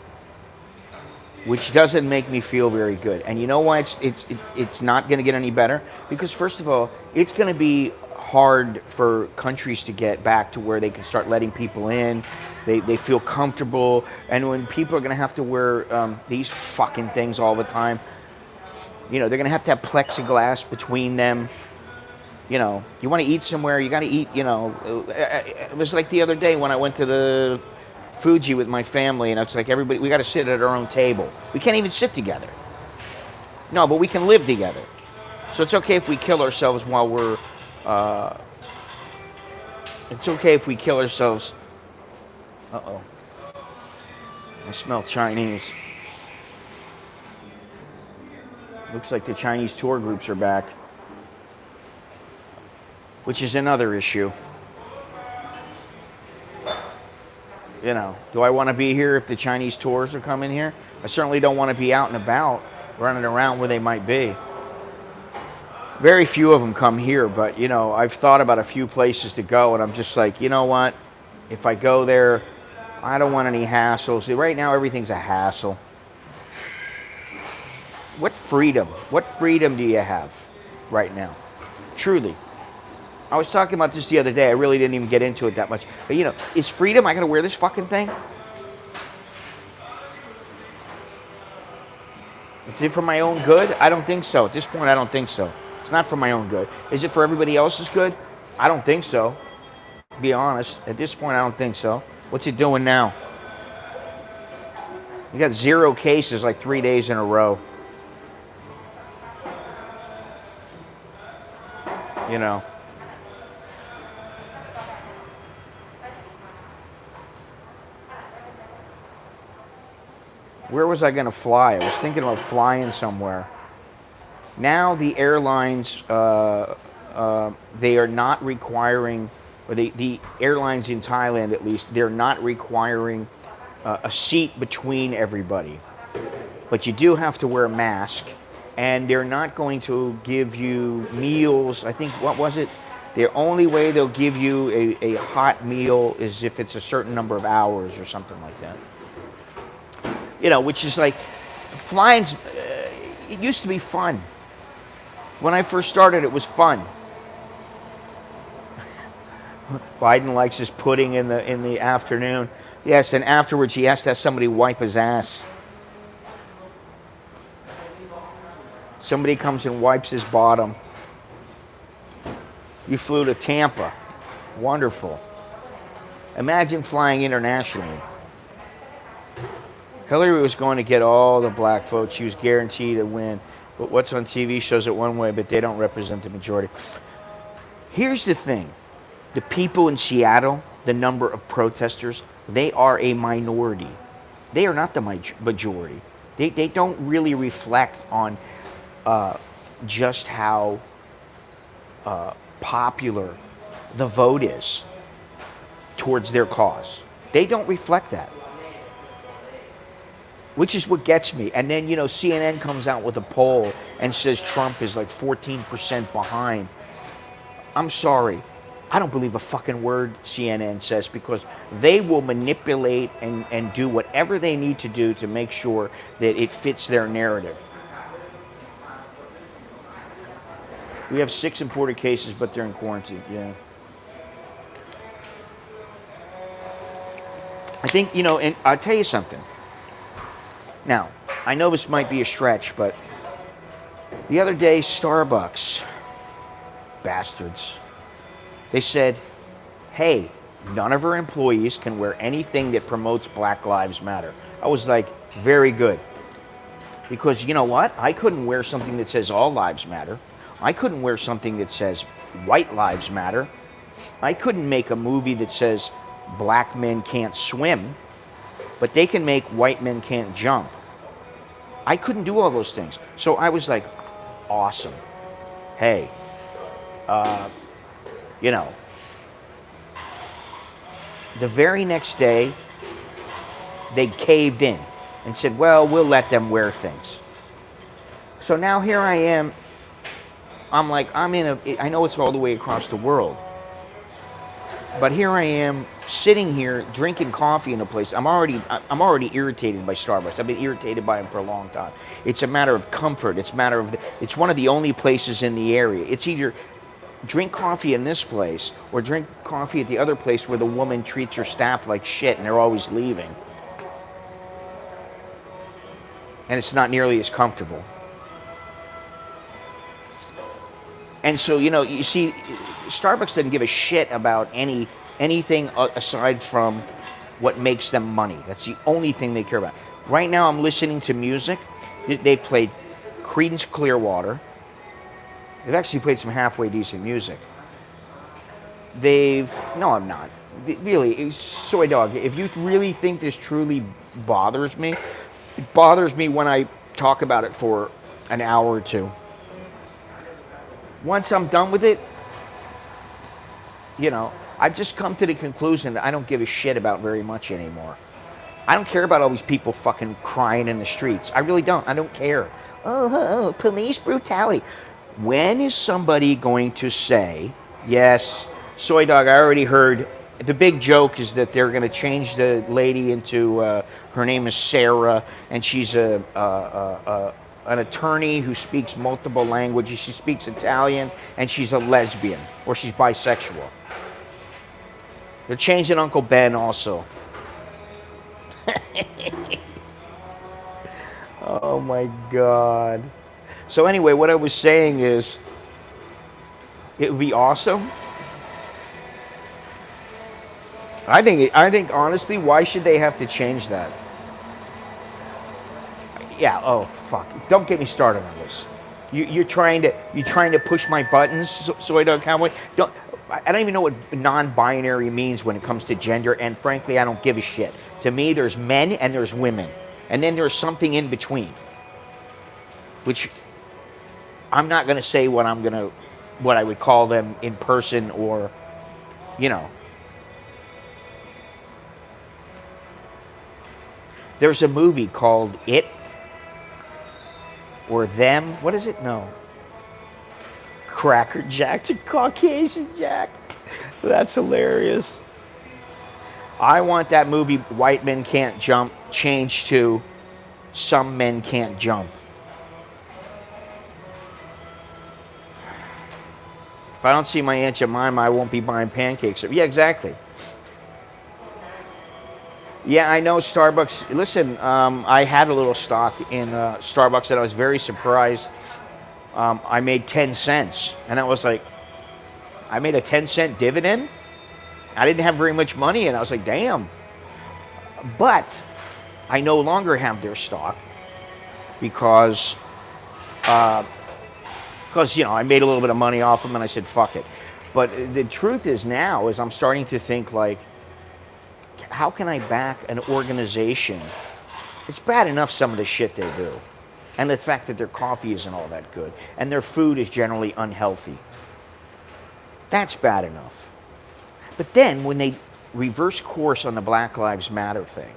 which doesn't make me feel very good. And you know why it's not going to get any better? Because first of all, it's going to be hard for countries to get back to where they can start letting people in. They feel comfortable, and when people are going to have to wear these fucking things all the time, you know, they're going to have plexiglass between them. You know, you want to eat somewhere, you got to eat, you know. It was like the other day when I went to the Fuji with my family, and it's like everybody, we got to sit at our own table. We can't even sit together. No, but we can live together. So it's okay if we kill ourselves while we're, it's okay if we kill ourselves. Uh-oh. I smell Chinese. Looks like the Chinese tour groups are back, which is another issue. You know, do I want to be here if the Chinese tours are coming here? I certainly don't want to be out and about, running around where they might be. Very few of them come here, but, you know, I've thought about a few places to go, and I'm just like, you know what? If I go there, I don't want any hassles. Right now, everything's a hassle. What freedom do you have right now? Truly. I was talking about this the other day. I really didn't even get into it that much. But, you know, is freedom, I got to wear this fucking thing? Is it for my own good? I don't think so. At this point, I don't think so. It's not for my own good. Is it for everybody else's good? I don't think so. To be honest, at this point, I don't think so. What's it doing now? You got 0 cases like 3 days in a row. You know. Where was I going to fly? I was thinking about flying somewhere. Now the airlines, they are not requiring, or the airlines in Thailand at least, they're not requiring a seat between everybody. But you do have to wear a mask, and they're not going to give you meals. I think, what was it? The only way they'll give you a hot meal is if it's a certain number of hours or something like that. You know, which is like, flying's, it used to be fun. When I first started, it was fun. Biden likes his pudding in the afternoon. Yes, and afterwards he has to have somebody wipe his ass. Somebody comes and wipes his bottom. You flew to Tampa. Wonderful. Imagine flying internationally. Hillary was going to get all the black votes. She was guaranteed to win. But what's on TV shows it one way, but they don't represent the majority. Here's the thing. The people in Seattle, the number of protesters, they are a minority. They are not the majority. They don't really reflect on just how popular the vote is towards their cause. They don't reflect that. Which is what gets me. And then, you know, CNN comes out with a poll and says Trump is like 14% behind. I'm sorry. I don't believe a fucking word CNN says, because they will manipulate and do whatever they need to do to make sure that it fits their narrative. We have 6 imported cases, but they're in quarantine. Yeah. I think, you know, and I'll tell you something. Now, I know this might be a stretch, but the other day, Starbucks, bastards, they said, hey, none of our employees can wear anything that promotes Black Lives Matter. I was like, very good. Because you know what? I couldn't wear something that says all lives matter. I couldn't wear something that says white lives matter. I couldn't make a movie that says black men can't swim, but they can make white men can't jump. I couldn't do all those things. So I was like, awesome. Hey, you know, the very next day, they caved in and said, well, we'll let them wear things. So now here I am. I'm like, I know it's all the way across the world. But here I am, sitting here, drinking coffee in a place. I'm already irritated by Starbucks. I've been irritated by them for a long time. It's a matter of comfort. It's one of the only places in the area. It's either drink coffee in this place or drink coffee at the other place where the woman treats her staff like shit and they're always leaving. And it's not nearly as comfortable. And so, you know, you see, Starbucks doesn't give a shit about anything aside from what makes them money. That's the only thing they care about. Right now, I'm listening to music. They played Creedence Clearwater. They've actually played some halfway decent music. No, I'm not. Really, Soy Dog, if you really think this truly bothers me, it bothers me when I talk about it for an hour or two. Once I'm done with it, you know, I've just come to the conclusion that I don't give a shit about very much anymore. I don't care about all these people fucking crying in the streets. I really don't. I don't care. Oh, police brutality. When is somebody going to say, yes, Soy Dog, I already heard, the big joke is that they're going to change the lady into, her name is Sarah, and she's an attorney who speaks multiple languages. She speaks Italian, and she's a lesbian, or she's bisexual. They're changing Uncle Ben also. Oh my God. So anyway, what I was saying is, It would be awesome. I think honestly, why should they have to change that? Yeah. Oh fuck! Don't get me started on this. You're trying to push my buttons so I don't cowboy. I don't even know what non-binary means when it comes to gender, and frankly, I don't give a shit. To me, there's men and there's women, and then there's something in between, which I'm not going to say what I would call them in person, or, you know. There's a movie called It or Them. What is it? No. Cracker Jack to Caucasian Jack. That's hilarious. I want that movie, White Men Can't Jump, changed to Some Men Can't Jump. If I don't see my Aunt Jemima, I won't be buying pancakes. Yeah, exactly. Yeah, I know Starbucks. Listen, I had a little stock in Starbucks, and I was very surprised. I made 10 cents, and I was like, I made a 10-cent dividend? I didn't have very much money, and I was like, damn. But I no longer have their stock because I made a little bit of money off them, and I said, fuck it. But the truth is now is I'm starting to think, like, how can I back an organization? It's bad enough some of the shit they do, and the fact that their coffee isn't all that good, and their food is generally unhealthy. That's bad enough. But then when they reverse course on the Black Lives Matter thing,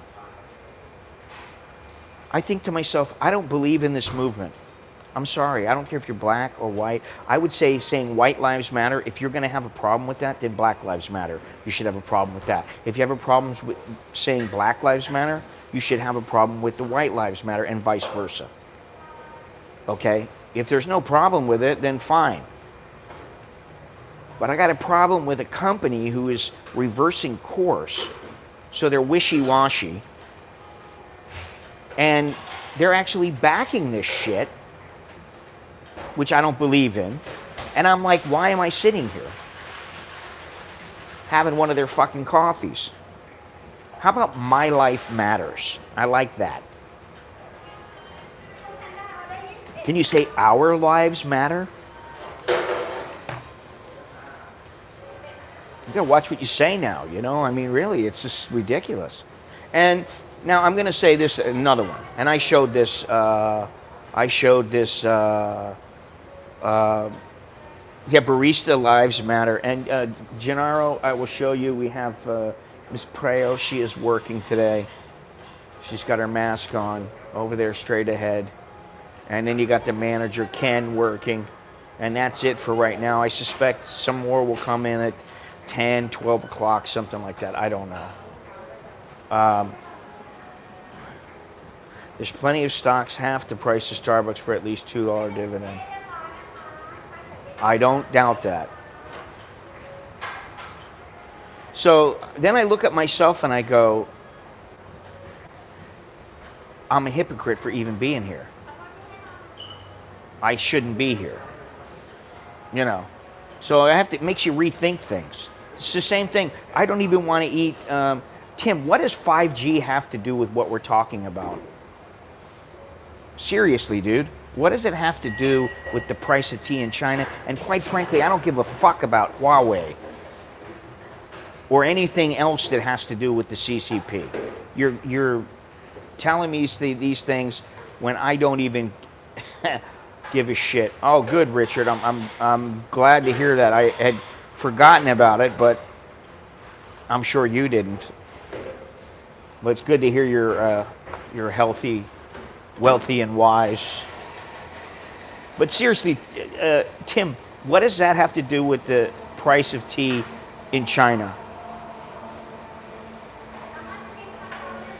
I think to myself, I don't believe in this movement. I'm sorry, I don't care if you're black or white. I would say saying white lives matter, if you're going to have a problem with that, then black lives matter. You should have a problem with that. If you have a problem with saying black lives matter, you should have a problem with the white lives matter, and vice versa. Okay? If there's no problem with it, then fine. But I got a problem with a company who is reversing course, so they're wishy-washy, and they're actually backing this shit, which I don't believe in. And I'm like, why am I sitting here having one of their fucking coffees? How about my life matters? I like that. Can you say our lives matter? You gotta watch what you say now, you know? I mean, really, it's just ridiculous. And now I'm gonna say this, another one. And I showed this, yeah, Barista Lives Matter. And Gennaro, I will show you, we have Miss Preo. She is working today. She's got her mask on over there straight ahead. And then you got the manager, Ken, working. And that's it for right now. I suspect some more will come in at 10, 12 o'clock, something like that. I don't know. There's plenty of stocks, half the price of Starbucks for at least $2 dividend. I don't doubt that. So then I look at myself and I go, I'm a hypocrite for even being here. I shouldn't be here. You know. So it makes you rethink things. It's the same thing. I don't even want to eat. Tim, what does 5G have to do with what we're talking about? Seriously, dude. What does it have to do with the price of tea in China? And quite frankly, I don't give a fuck about Huawei or anything else that has to do with the CCP. You're telling me these things when I don't even give a shit. Oh, good, Richard. I'm glad to hear that. I had forgotten about it, but I'm sure you didn't. But it's good to hear you're healthy, wealthy, and wise. But seriously, Tim, what does that have to do with the price of tea in China?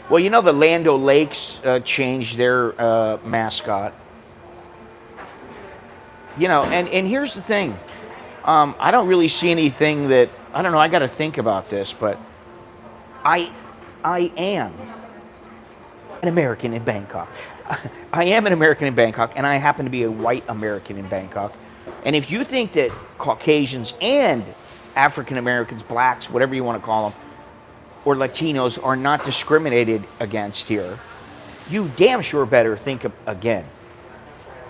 Well, you know the Land O'Lakes changed their mascot. You know, and here's the thing. I don't really see anything that, I don't know, I got to think about this, but I am an American in Bangkok. I am an American in Bangkok, and I happen to be a white American in Bangkok. And if you think that Caucasians and African Americans, blacks, whatever you want to call them, or Latinos are not discriminated against here, you damn sure better think again.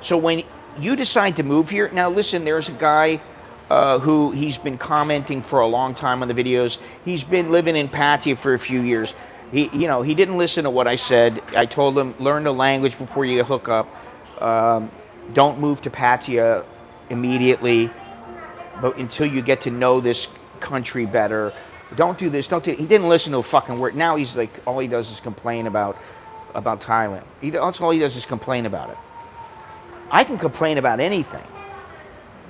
So when you decide to move here, now listen, there's a guy who he's been commenting for a long time on the videos. He's been living in Pattaya for a few years. He didn't listen to what I said. I told him, learn the language before you hook up. Don't move to Pattaya immediately, but until you get to know this country better. Don't do this. He didn't listen to a fucking word. Now he's like, all he does is complain about Thailand. That's all he does is complain about it. I can complain about anything.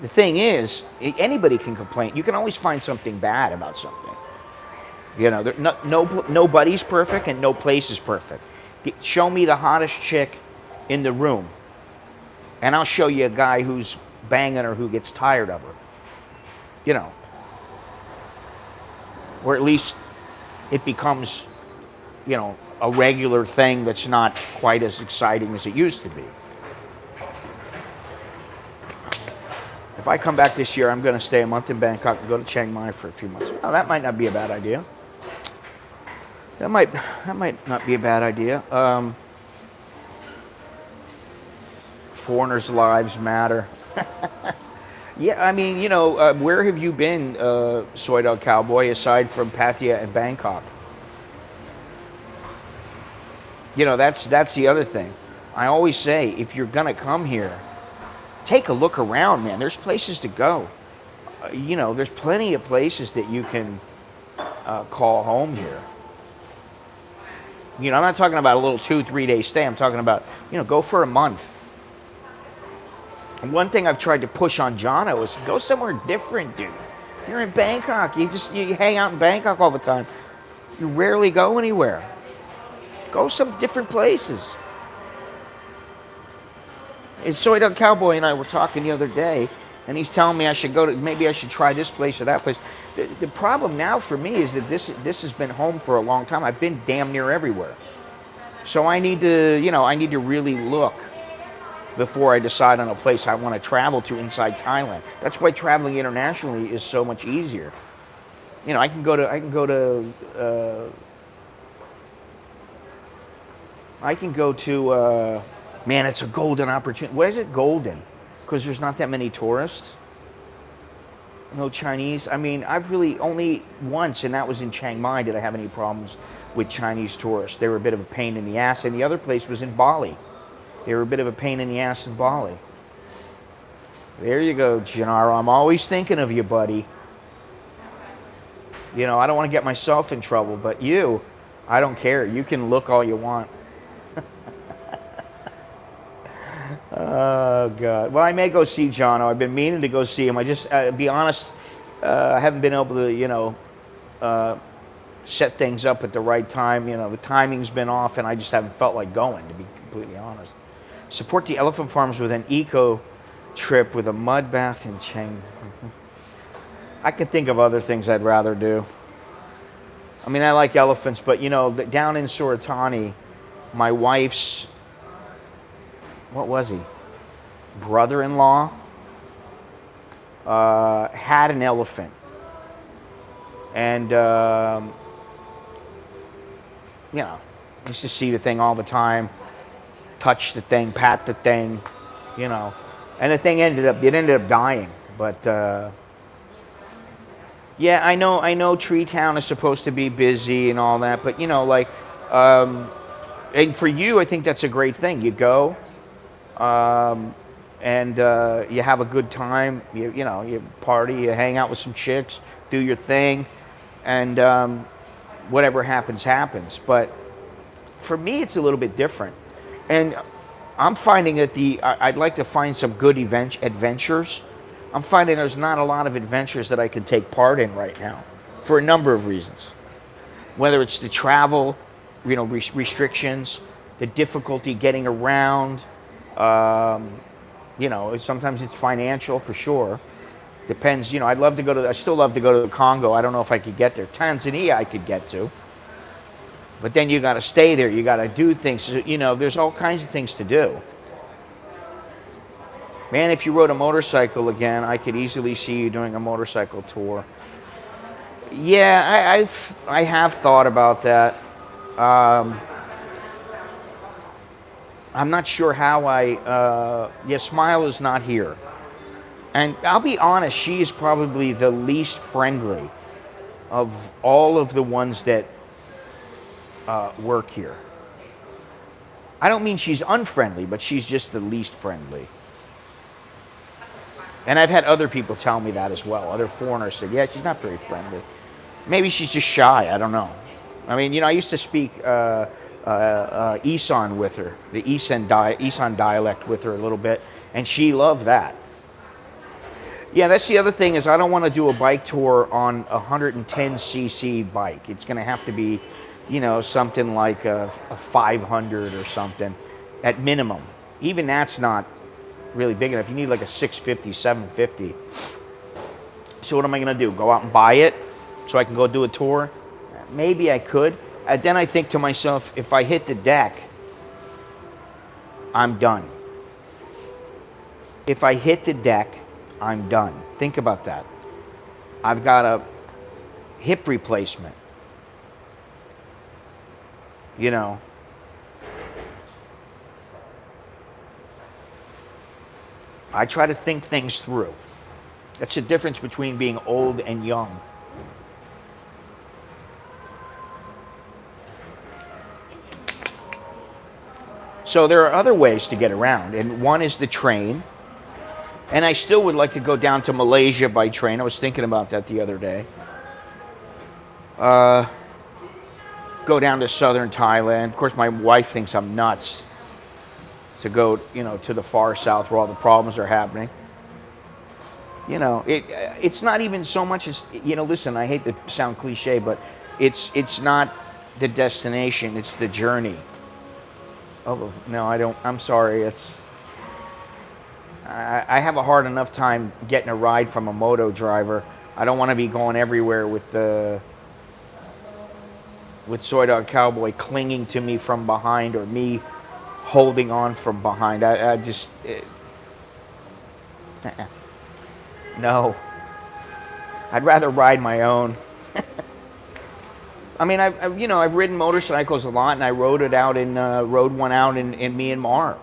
The thing is, anybody can complain. You can always find something bad about something. You know, nobody's perfect and no place is perfect. Show me the hottest chick in the room, and I'll show you a guy who's banging her who gets tired of her. You know, or at least it becomes, you know, a regular thing that's not quite as exciting as it used to be. If I come back this year, I'm going to stay a month in Bangkok and go to Chiang Mai for a few months. Well, that might not be a bad idea. That might not be a bad idea. Foreigners' lives matter. Yeah, I mean, you know, where have you been, Soy Dog Cowboy, aside from Pattaya and Bangkok? You know, that's the other thing. I always say, if you're going to come here, take a look around, man. There's places to go. You know, there's plenty of places that you can call home here. You know, I'm not talking about a little 2-3 day stay. I'm talking about, you know, go for a month. And one thing I've tried to push on Jono is go somewhere different, dude. You're in Bangkok. You hang out in Bangkok all the time. You rarely go anywhere. Go some different places. And Soy Dog Cowboy and I were talking the other day, and he's telling me maybe I should try this place or that place. The problem now for me is that this has been home for a long time. I've been damn near everywhere. So I need to really look before I decide on a place I want to travel to inside Thailand. That's why traveling internationally is so much easier. You know, I can go to man, it's a golden opportunity. Why is it golden? Because there's not that many tourists. No Chinese. I mean, I've really only once, and that was in Chiang Mai, did I have any problems with Chinese tourists. They were a bit of a pain in the ass, and the other place was in Bali. They were a bit of a pain in the ass in Bali. There you go, Gennaro. I'm always thinking of you, buddy. You know, I don't want to get myself in trouble, but you, I don't care. You can look all you want. Oh, God. Well, I may go see Jono. I've been meaning to go see him. I just, be honest, I haven't been able to, you know, set things up at the right time. You know, the timing's been off, and I just haven't felt like going, to be completely honest. Support the elephant farms with an eco trip with a mud bath in Chiang. I can think of other things I'd rather do. I mean, I like elephants, but, you know, down in Suratani, my wife's, what was he? Brother-in-law had an elephant, and you know, used to see the thing all the time, touch the thing, pat the thing, you know, and the thing ended up dying. But yeah, I know Tree Town is supposed to be busy and all that, but you know, like, and for you, I think that's a great thing. You go. And you have a good time, you know, you party, you hang out with some chicks, do your thing, and whatever happens, happens. But for me, it's a little bit different. And I'm finding that I'd like to find some good adventures. I'm finding there's not a lot of adventures that I can take part in right now for a number of reasons. Whether it's the travel, you know, restrictions, the difficulty getting around, you know, sometimes it's financial for sure. Depends, you know, I still love to go to the Congo. I don't know if I could get there. Tanzania I could get to. But then you got to stay there. You got to do things. You know, there's all kinds of things to do. Man, if you rode a motorcycle again, I could easily see you doing a motorcycle tour. Yeah, I have thought about that. Um, I'm not sure how yeah, Smile is not here. And I'll be honest, she is probably the least friendly of all of the ones that work here. I don't mean she's unfriendly, but she's just the least friendly. And I've had other people tell me that as well. Other foreigners said, yeah, she's not very friendly. Maybe she's just shy. I don't know. I mean, I used to speak Isan with her, the Isan dialect with her a little bit, and she loved that. Yeah, that's the other thing is I don't want to do a bike tour on a 110cc bike. It's going to have to be, something like a 500 or something at minimum. Even that's not really big enough. You need like a 650, 750. So what am I going to do? Go out and buy it so I can go do a tour? Maybe I could. And then I think to myself, if I hit the deck, I'm done. If I hit the deck, I'm done. Think about that. I've got a hip replacement. I try to think things through. That's the difference between being old and young. So there are other ways to get around, and one is the train. And I still would like to go down to Malaysia by train. I was thinking about that the other day. Go down to southern Thailand. Of course, my wife thinks I'm nuts to go, to the far south where all the problems are happening. It's not even so much as, listen, I hate to sound cliche, but it's not the destination, it's the journey. Oh, no, I don't, I'm sorry, I have a hard enough time getting a ride from a moto driver. I don't want to be going everywhere with Soy Dog Cowboy clinging to me from behind or me holding on from behind. No. I'd rather ride my own. I mean, I've ridden motorcycles a lot, and I rode one out in Myanmar.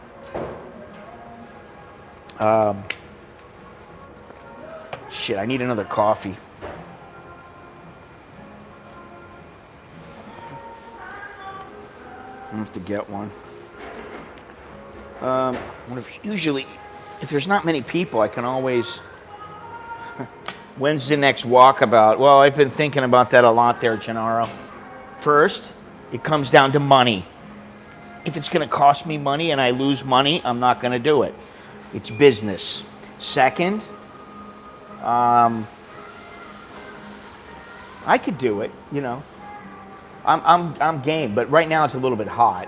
Shit, I need another coffee. I have to get one. Usually, if there's not many people, I can always... When's the next walkabout? Well, I've been thinking about that a lot there, Gennaro. First, it comes down to money. If it's going to cost me money and I lose money, I'm not going to do it. It's business. Second, I could do it, I'm game, but right now it's a little bit hot.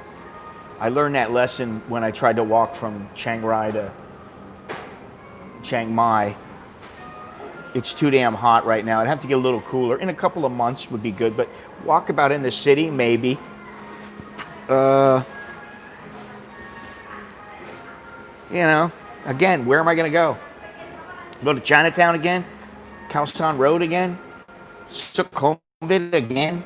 I learned that lesson when I tried to walk from Chiang Rai to Chiang Mai. It's too damn hot right now. I'd have to get a little cooler. In a couple of months would be good, but walk about in the city, maybe. Again, where am I going to go? Go to Chinatown again? Khao San Road again? Sukhumvit again?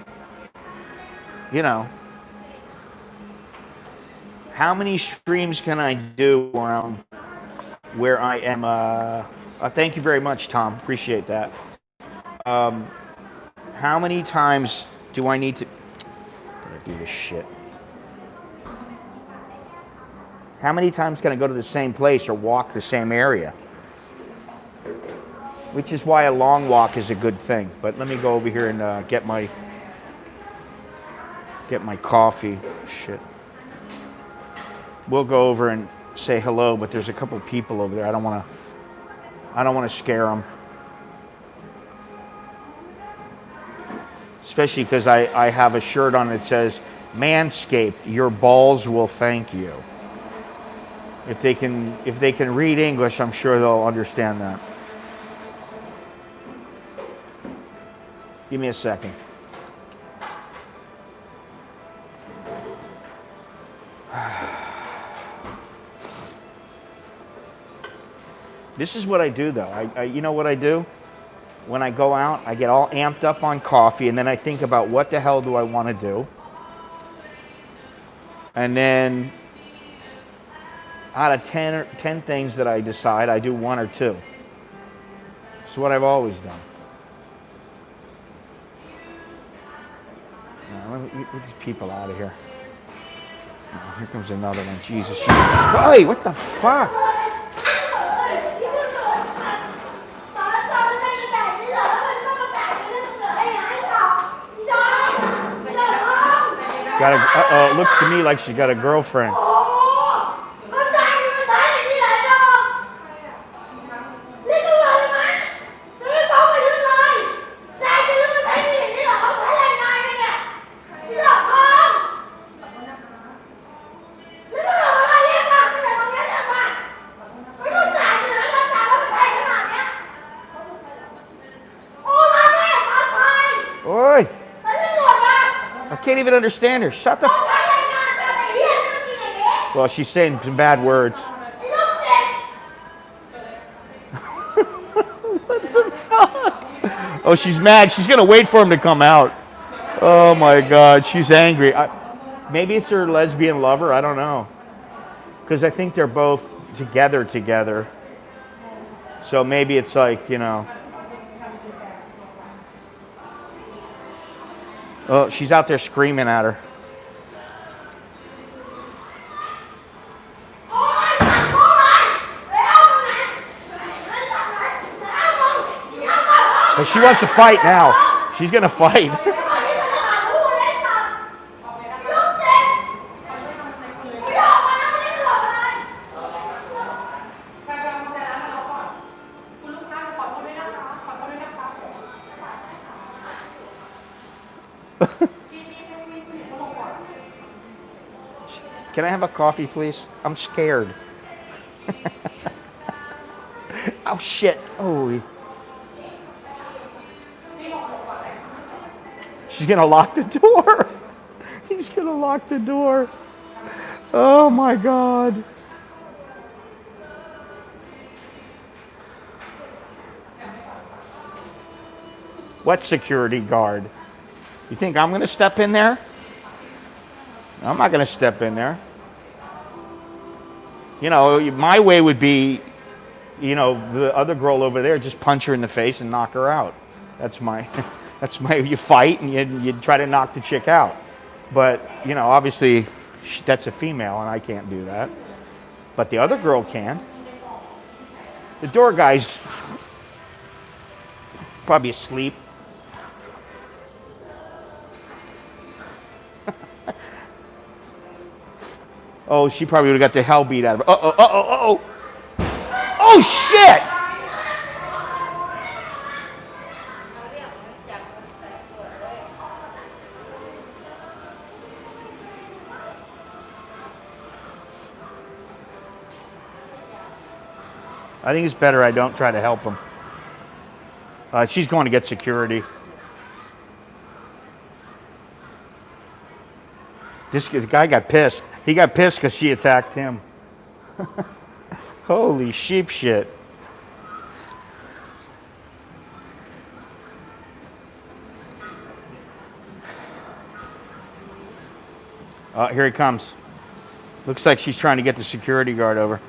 How many streams can I do around where I am? Thank you very much, Tom. Appreciate that. How many times do I need to... Gotta do this shit. How many times can I go to the same place or walk the same area? Which is why a long walk is a good thing. But let me go over here and get my coffee. Shit. We'll go over and say hello, but there's a couple people over there. I don't want to scare them. Especially because I have a shirt on that says, Manscaped, your balls will thank you. If they can read English, I'm sure they'll understand that. Give me a second. This is what I do, though. You know what I do? When I go out, I get all amped up on coffee, and then I think about what the hell do I want to do. And then out of 10 things that I decide, I do 1 or 2. It's what I've always done. Now, let me get these people out of here. Oh, here comes another one. Jesus. Hey, what the fuck? It looks to me like she's got a girlfriend. Oi! I can't even understand her. Shut the Well, she's saying some bad words. What the fuck? Oh, she's mad. She's going to wait for him to come out. Oh, my God. She's angry. Maybe it's her lesbian lover. I don't know. Because I think they're both together. So maybe it's like, you know. Oh, she's out there screaming at her. But she wants to fight now. She's going to fight. Can I have a coffee, please? I'm scared. Oh, shit. Oh. She's going to lock the door. He's going to lock the door. Oh, my God. What security guard? You think I'm going to step in there? I'm not going to step in there. You know, my way would be, you know, the other girl over there, just punch her in the face and knock her out. That's my, you fight and you try to knock the chick out. But, you know, obviously that's a female and I can't do that. But the other girl can. The door guy's probably asleep. Oh, she probably would have got the hell beat out of her. Uh-oh. Oh, shit! I think it's better I don't try to help him. She's going to get security. The guy got pissed. He got pissed because she attacked him. Holy sheep shit. Here he comes. Looks like she's trying to get the security guard over.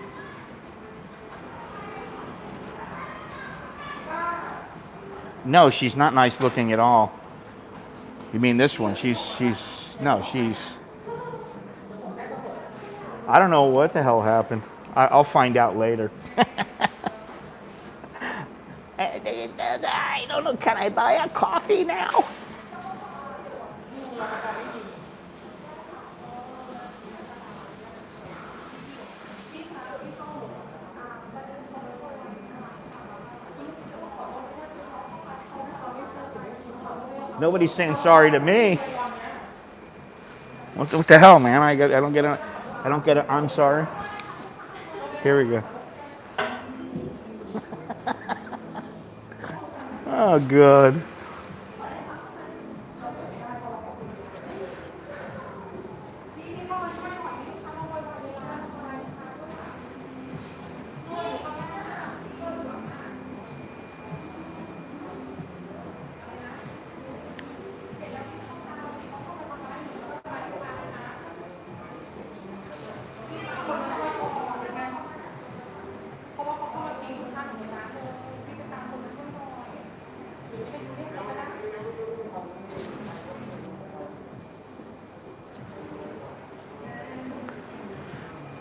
No, she's not nice looking at all. You mean this one? She's I don't know what the hell happened. I'll find out later. I don't know. Can I buy a coffee now? Nobody's saying sorry to me. What the hell, man? I don't get it. I'm sorry. Here we go. Oh, good.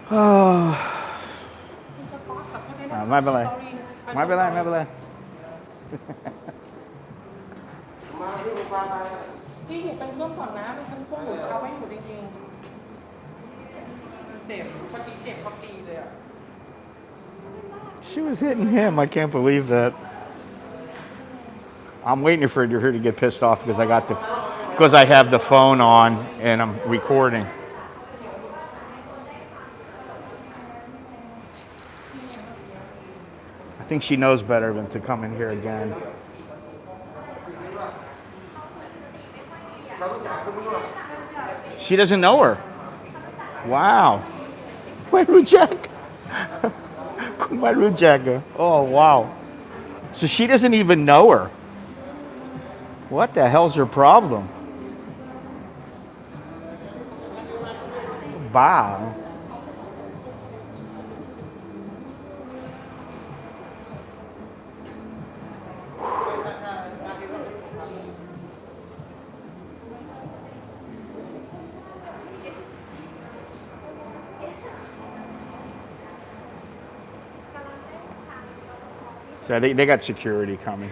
คุณสกอตขอโทษด้วยนะ ไม่เป็นไร sorry I'm ไม่ so เป็นไร sorry ไม่เป็นไร พี่อยู่เป็นร่วมก่อนนะไม่งั้นพวกหนูจะเอาไว้อยู่จริงๆเจ็บปกติเจ็บปกติเลยอ่ะ She was hitting him. I can't believe that. I'm waiting for her to get pissed off because I have the phone on and I'm recording. I think she knows better than to come in here again. She doesn't know her. Wow. Rujak. Oh, wow. So she doesn't even know her. What the hell's her problem? Wow. So they got security coming.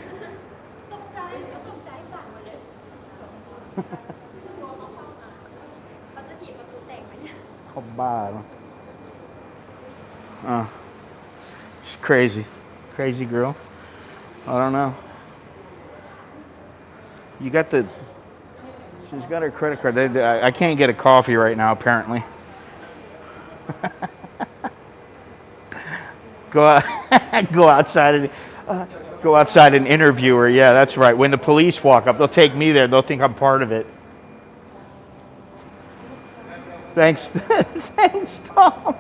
เขาจะถีบประตูแตกไหมเนี่ย เขาบ้าเหรอ She's crazy. Crazy girl. I don't know. You got the... She's got her credit card. I can't get a coffee right now, apparently. Go outside and interview her. Yeah, that's right. When the police walk up, they'll take me there. They'll think I'm part of it. Thanks, thanks, Tom.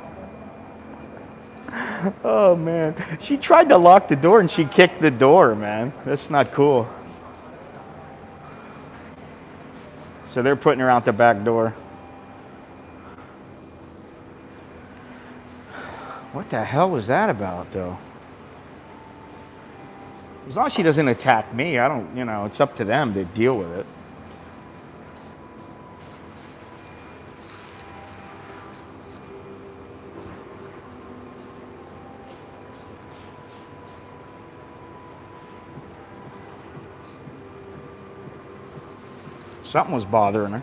Oh man, she tried to lock the door and she kicked the door, man. That's not cool. So they're putting her out the back door. What the hell was that about, though? As long as she doesn't attack me, I don't, it's up to them to deal with it. Something was bothering her.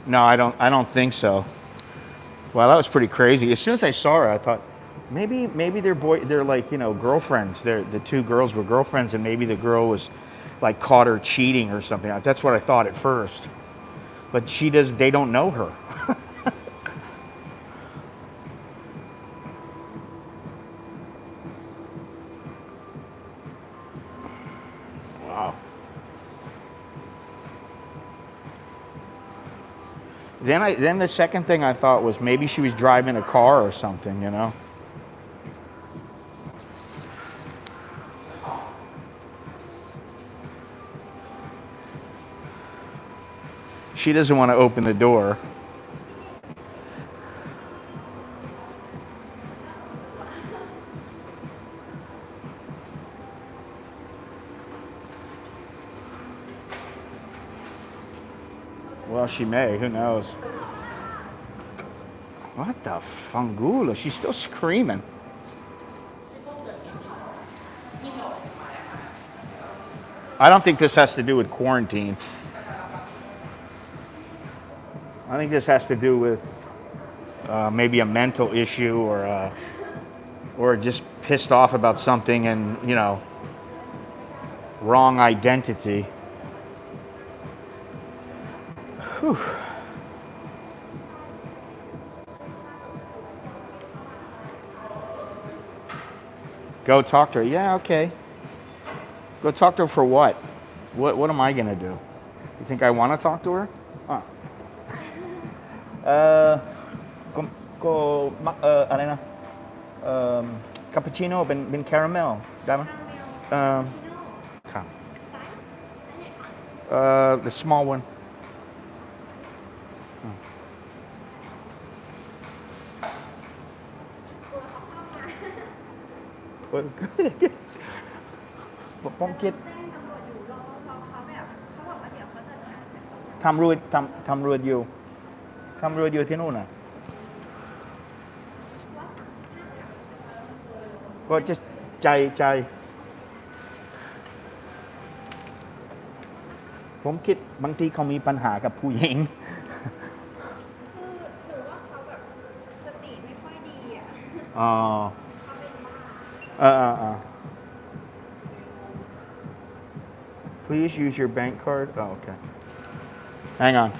No, I don't think so. Wow, that was pretty crazy. As soon as I saw her, I thought maybe they're like, girlfriends. The two girls were girlfriends, and maybe the girl was like caught her cheating or something. That's what I thought at first. But they don't know her. Wow. Then the second thing I thought was maybe she was driving a car or something, She doesn't want to open the door. Well, she may. Who knows? What the fangula? She's still screaming. I don't think this has to do with quarantine. I think this has to do with maybe a mental issue or just pissed off about something and, wrong identity. Whew. Go talk to her. Yeah, okay. Go talk to her for what? What am I going to do? You think I want to talk to her? Huh. อะไรนะคาปูชิโน่เป็นคาราเมลได้ไหมครับ the small oneป้องคิด แจ้งตำรวจอยู่รอเขาแบบเขาบอกว่าเดี๋ยวเขาจะ ทำรวดอยู่ที่นู่นน่ะก็ just ใจผมคิดบางทีเขามีปัญหากับผู้หญิง คือหรือว่าเขาแบบสติไม่ค่อยดีอ่ะ อ๋อ เขาเป็นบ้า Please use your bank card. Oh, okay. Hang on.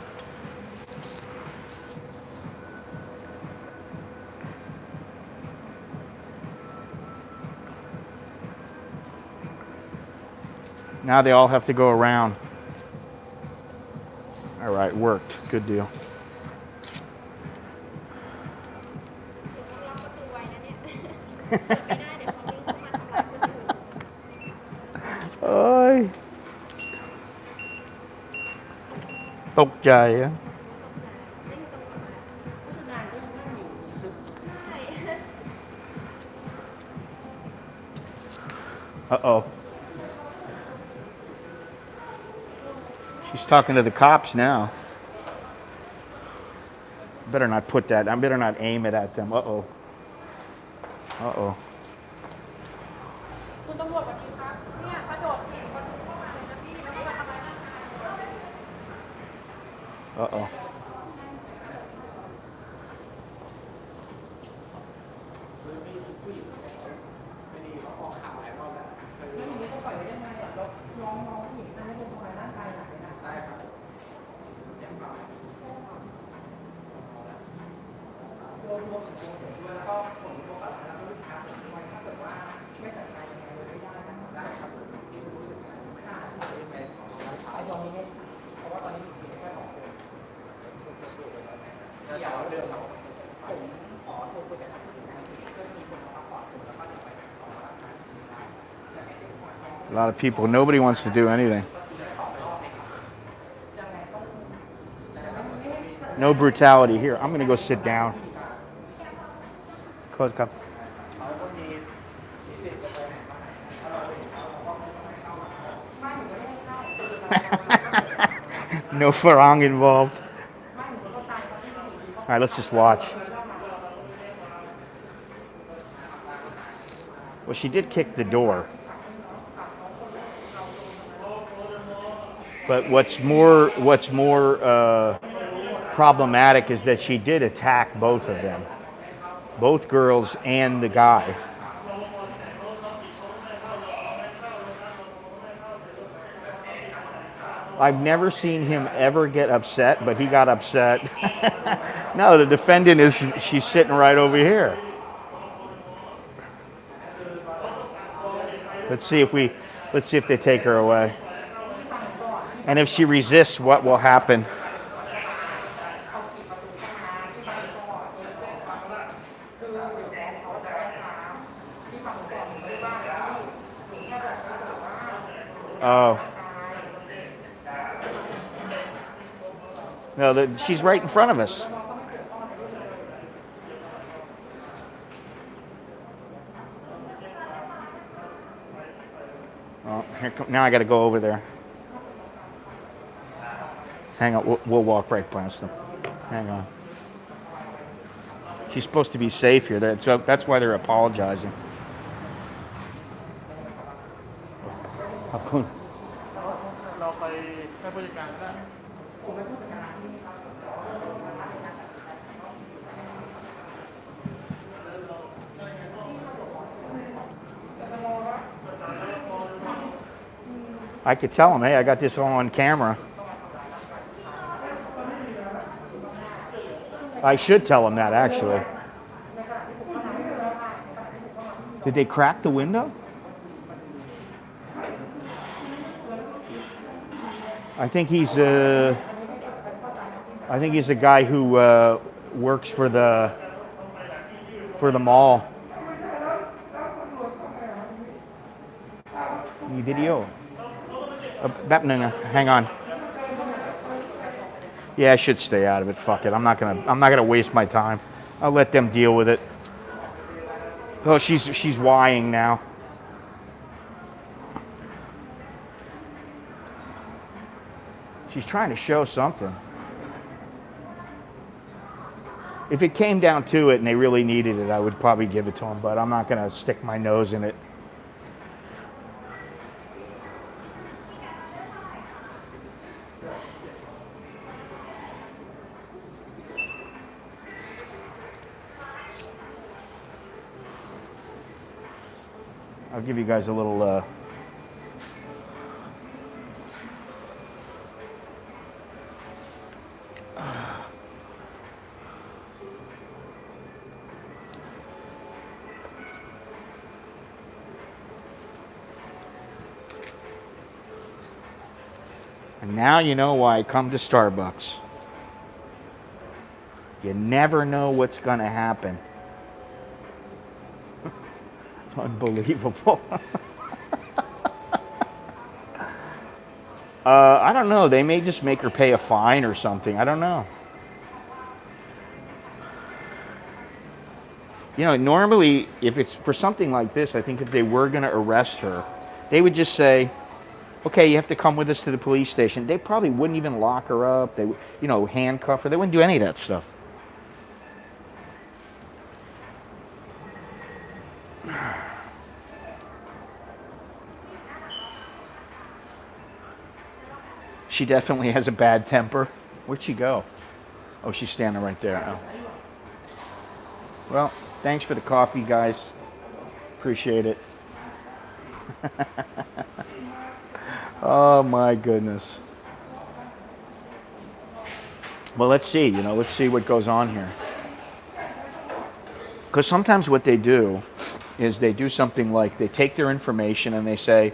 Now they all have to go around. All right, worked. Good deal. ล็อกประตูไว้นะเนี่ยไม่ได้เดี๋ยวเขาวิ่งเข้ามาทำร้ายคนอื่น Ôi. ตกใจอะ ใช่ Uh-oh. She's talking to the cops now. Better not put that. I better not aim it at them. Uh-oh. Uh-oh. คุณตำรวจสวัสดีครับเนี่ยกระโดดถีบประตูเข้ามาเลยนะพี่แล้วก็มาทำร้ายร่างกาย Uh-oh. A lot of people, nobody wants to do anything. No brutality here. I'm going to go sit down. Come. No farang involved. All right, let's just watch. Well, she did kick the door. But what's more problematic is that she did attack both of them, both girls and the guy. I've never seen him ever get upset, but he got upset. No, the defendant she's sitting right over here. Let's see if they take her away. And if she resists, what will happen? Oh. No, she's right in front of us. Oh, now I got to go over there. Hang on, we'll walk right past them. Hang on. She's supposed to be safe here. That's why they're apologizing. I could tell him, hey, I got this all on camera. I should tell him that, actually. Did they crack the window? I think he's a guy who works for the mall. Video. Hang on. Yeah, I should stay out of it. Fuck it. I'm not gonna waste my time. I'll let them deal with it. Oh, she's whining now. She's trying to show something. If it came down to it and they really needed it, I would probably give it to them, but I'm not going to stick my nose in it. I'll give you guys a little and now you know why I come to Starbucks. You never know what's going to happen. Unbelievable. I don't know. They may just make her pay a fine or something. I don't know. You know, normally, if it's for something like this, I think if they were going to arrest her, they would just say, okay, you have to come with us to the police station. They probably wouldn't even lock her up. They would, you know, handcuff her. They wouldn't do any of that stuff. She definitely has a bad temper. Where'd she go? Oh, she's standing right there. Oh. Well, thanks for the coffee, guys. Appreciate it. Oh, my goodness. Well, let's see. You know, let's see what goes on here. Because sometimes what they do is they do something like they take their information and they say,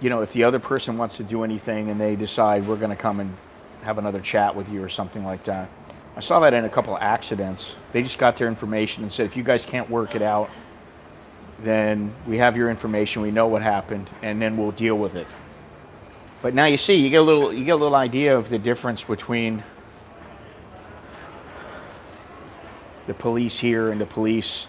you know, if the other person wants to do anything and they decide we're going to come and have another chat with you or something like that. I saw that in a couple of accidents. They just got their information and said, if you guys can't work it out, then we have your information, we know what happened, and then we'll deal with it. But now you see, you get a little idea of the difference between the police here and the police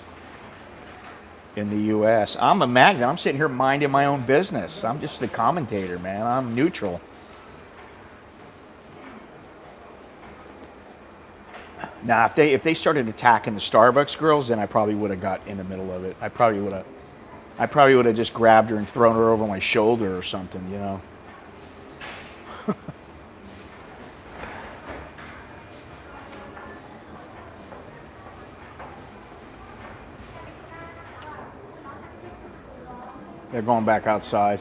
in the U.S. I'm a magnet. I'm sitting here minding my own business. I'm just the commentator, man. I'm neutral. Now, if they started attacking the Starbucks girls, then I probably would have got in the middle of it. I probably would have just grabbed her and thrown her over my shoulder or something, you know. They're going back outside.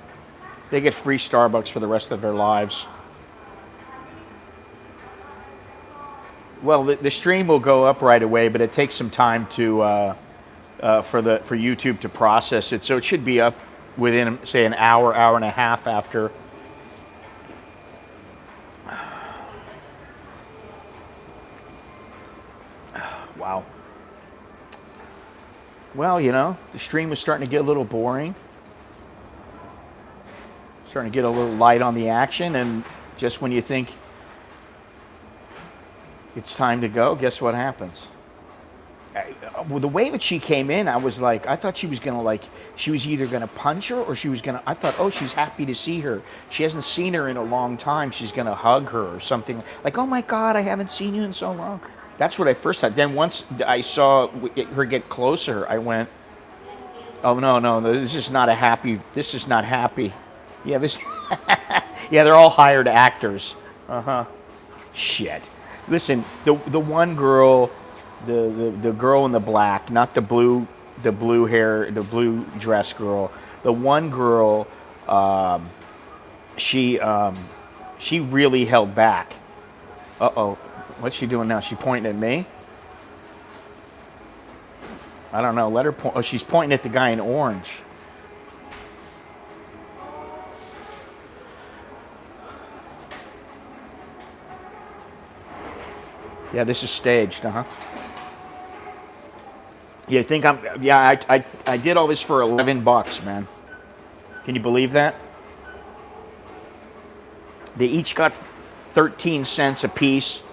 They get free Starbucks for the rest of their lives. Well, the stream will go up right away, but it takes some time to for YouTube to process it. So it should be up within, say, an hour, hour and a half after. Wow. Well, you know, the stream was starting to get a little boring. Starting to get a little light on the action, and just when you think it's time to go, guess what happens? Well, the way that she came in, I was like, I thought she was gonna she was either gonna punch her or she was gonna, I thought, oh, she's happy to see her. She hasn't seen her in a long time. She's gonna hug her or something. Like, oh my God, I haven't seen you in so long. That's what I first thought. Then once I saw her get closer, I went, oh no, this is not happy. Yeah, yeah, they're all hired actors. Shit. Listen, the one girl, the girl in the black, not the blue hair, the blue dress girl. The one girl, she really held back. Uh-oh, what's she doing now? She pointing at me? I don't know. Let her point. Oh, she's pointing at the guy in orange. Yeah, this is staged, You think I did all this for $11, man. Can you believe that? They each got 13 cents a piece,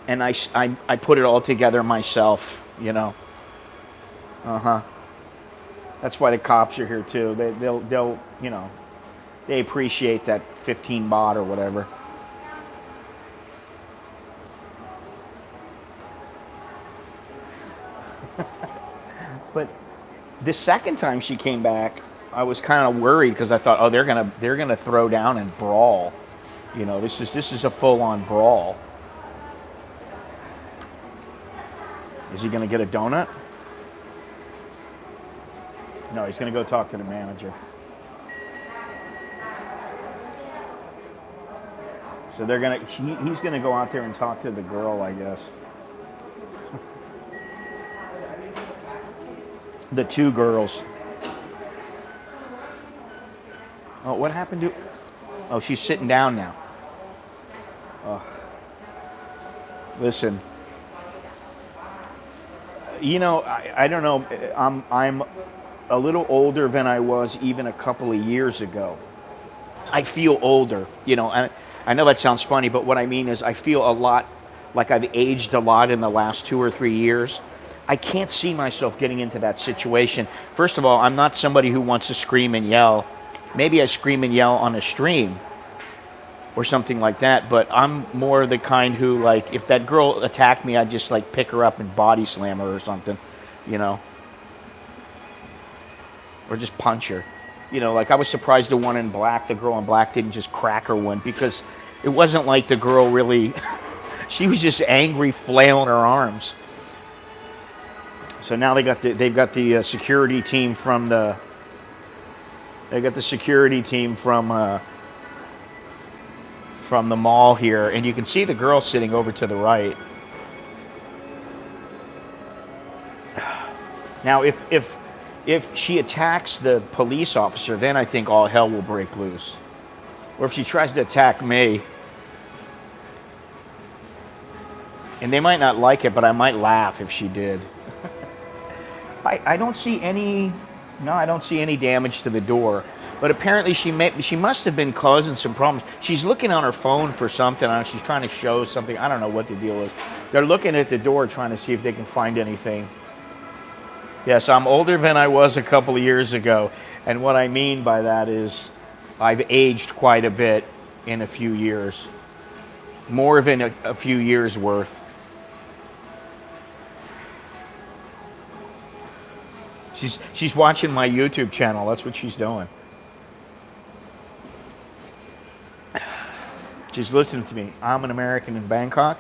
and I put it all together myself, you know. That's why the cops are here too. They'll you know, they appreciate that 15 baht or whatever. But the second time she came back, I was kind of worried because I thought, oh, they're gonna throw down and brawl. You know, this is a full-on brawl. Is he gonna get a donut? No, he's gonna go talk to the manager. So he's gonna go out there and talk to the girl, I guess. The two girls. Oh, what happened to? Oh, she's sitting down now. Oh. Listen. You know, I don't know. I'm a little older than I was even a couple of years ago. I feel older. You know, I know that sounds funny, but what I mean is I feel a lot like I've aged a lot in the last 2 or 3 years. I can't see myself getting into that situation. First of all, I'm not somebody who wants to scream and yell. Maybe I scream and yell on a stream or something like that, but I'm more the kind who, like, if that girl attacked me, I'd just, like, pick her up and body slam her or something, you know? Or just punch her. You know, like, I was surprised the one in black, the girl in black, didn't just crack her one, because it wasn't like the girl really, she was just angry, flailing her arms. So now they've got the security team from the mall here, and you can see the girl sitting over to the right. Now, if she attacks the police officer, then I think all hell will break loose. Or if she tries to attack me, and they might not like it, but I might laugh if she did. I don't see any damage to the door. But apparently she must have been causing some problems. She's looking on her phone for something. She's trying to show something. I don't know what the deal is. They're looking at the door trying to see if they can find anything. Yes, I'm older than I was a couple of years ago. And what I mean by that is I've aged quite a bit in a few years. More than a few years worth. She's watching my YouTube channel. That's what she's doing. She's listening to me. I'm an American in Bangkok.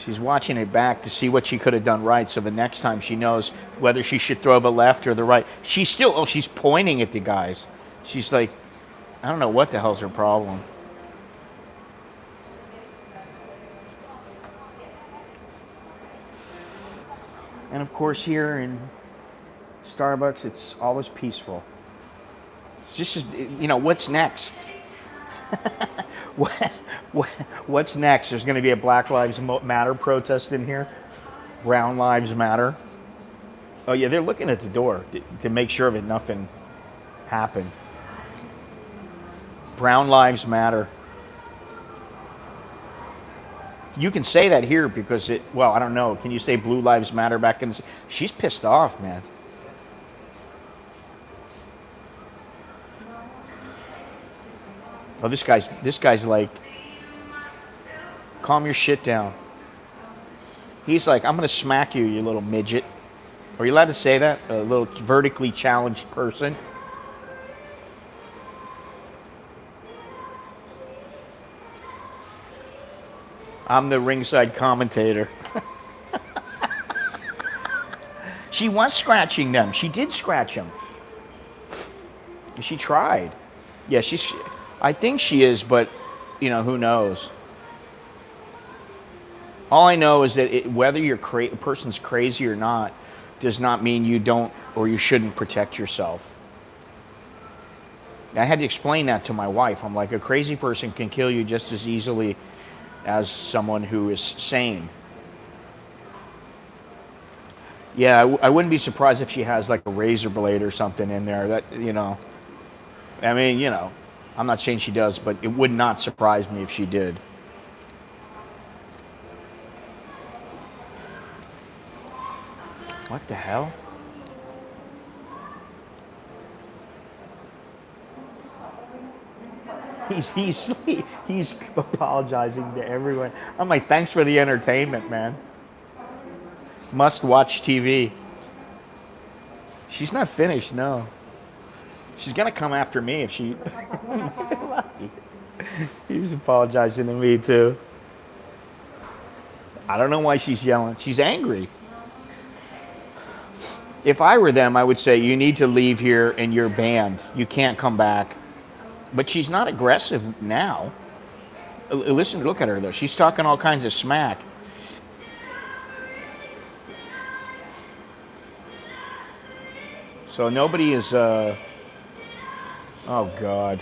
She's watching it back to see what she could have done right, so the next time she knows whether she should throw the left or the right. She's pointing at the guys. She's like, I don't know what the hell's her problem. And of course here in Starbucks, it's always peaceful. It's just, you know, what's next? What's next? There's going to be a Black Lives Matter protest in here. Brown Lives Matter. Oh yeah, they're looking at the door to make sure that nothing happened. Brown Lives Matter. You can say that here because well, I don't know. Can you say Blue Lives Matter back in the... She's pissed off, man. Oh, this guy's like, calm your shit down. He's like, I'm gonna smack you, you little midget. Are you allowed to say that? A little vertically challenged person. I'm the ringside commentator. She was scratching them. She did scratch them. She tried. Yeah, I think she is, but, you know, who knows? All I know is that whether a person's crazy or not does not mean you don't or you shouldn't protect yourself. I had to explain that to my wife. I'm like, a crazy person can kill you just as easily as someone who is sane. Yeah, I wouldn't be surprised if she has like a razor blade or something in there. That, you know, I mean, you know, I'm not saying she does, but it would not surprise me if she did. What the hell? he's apologizing to everyone. I'm like, thanks for the entertainment, man. Must watch TV. She's not finished, no. She's gonna come after me if she. He's apologizing to me too. I don't know why she's yelling. She's angry. If I were them, I would say, you need to leave here and you're banned. You can't come back. But she's not aggressive now. Listen, look at her though. She's talking all kinds of smack. So nobody is, oh God.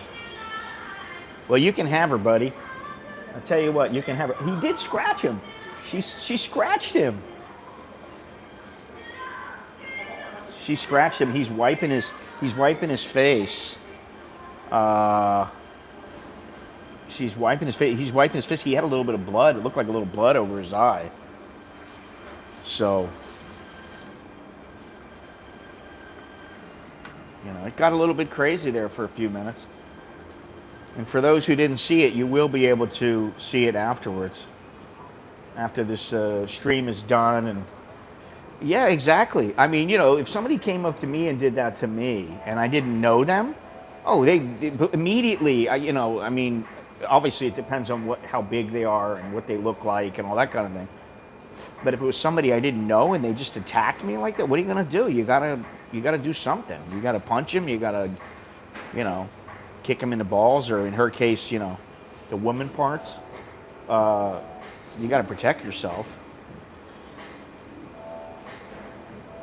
Well, you can have her, buddy. I'll tell you what, you can have her. He did scratch him. She scratched him. She scratched him. He's wiping his face. She's wiping his face. He's wiping his face. He had a little bit of blood. It looked like a little blood over his eye. So, you know, it got a little bit crazy there for a few minutes. And for those who didn't see it, you will be able to see it afterwards. After this stream is done. And yeah, exactly. I mean, you know, if somebody came up to me and did that to me and I didn't know them, oh, they immediately, you know, I mean, obviously it depends on how big they are and what they look like and all that kind of thing. But if it was somebody I didn't know and they just attacked me like that, what are you gonna do? You gotta do something. You gotta punch him. You gotta, you know, kick him in the balls, or in her case, you know, the woman parts. You gotta protect yourself.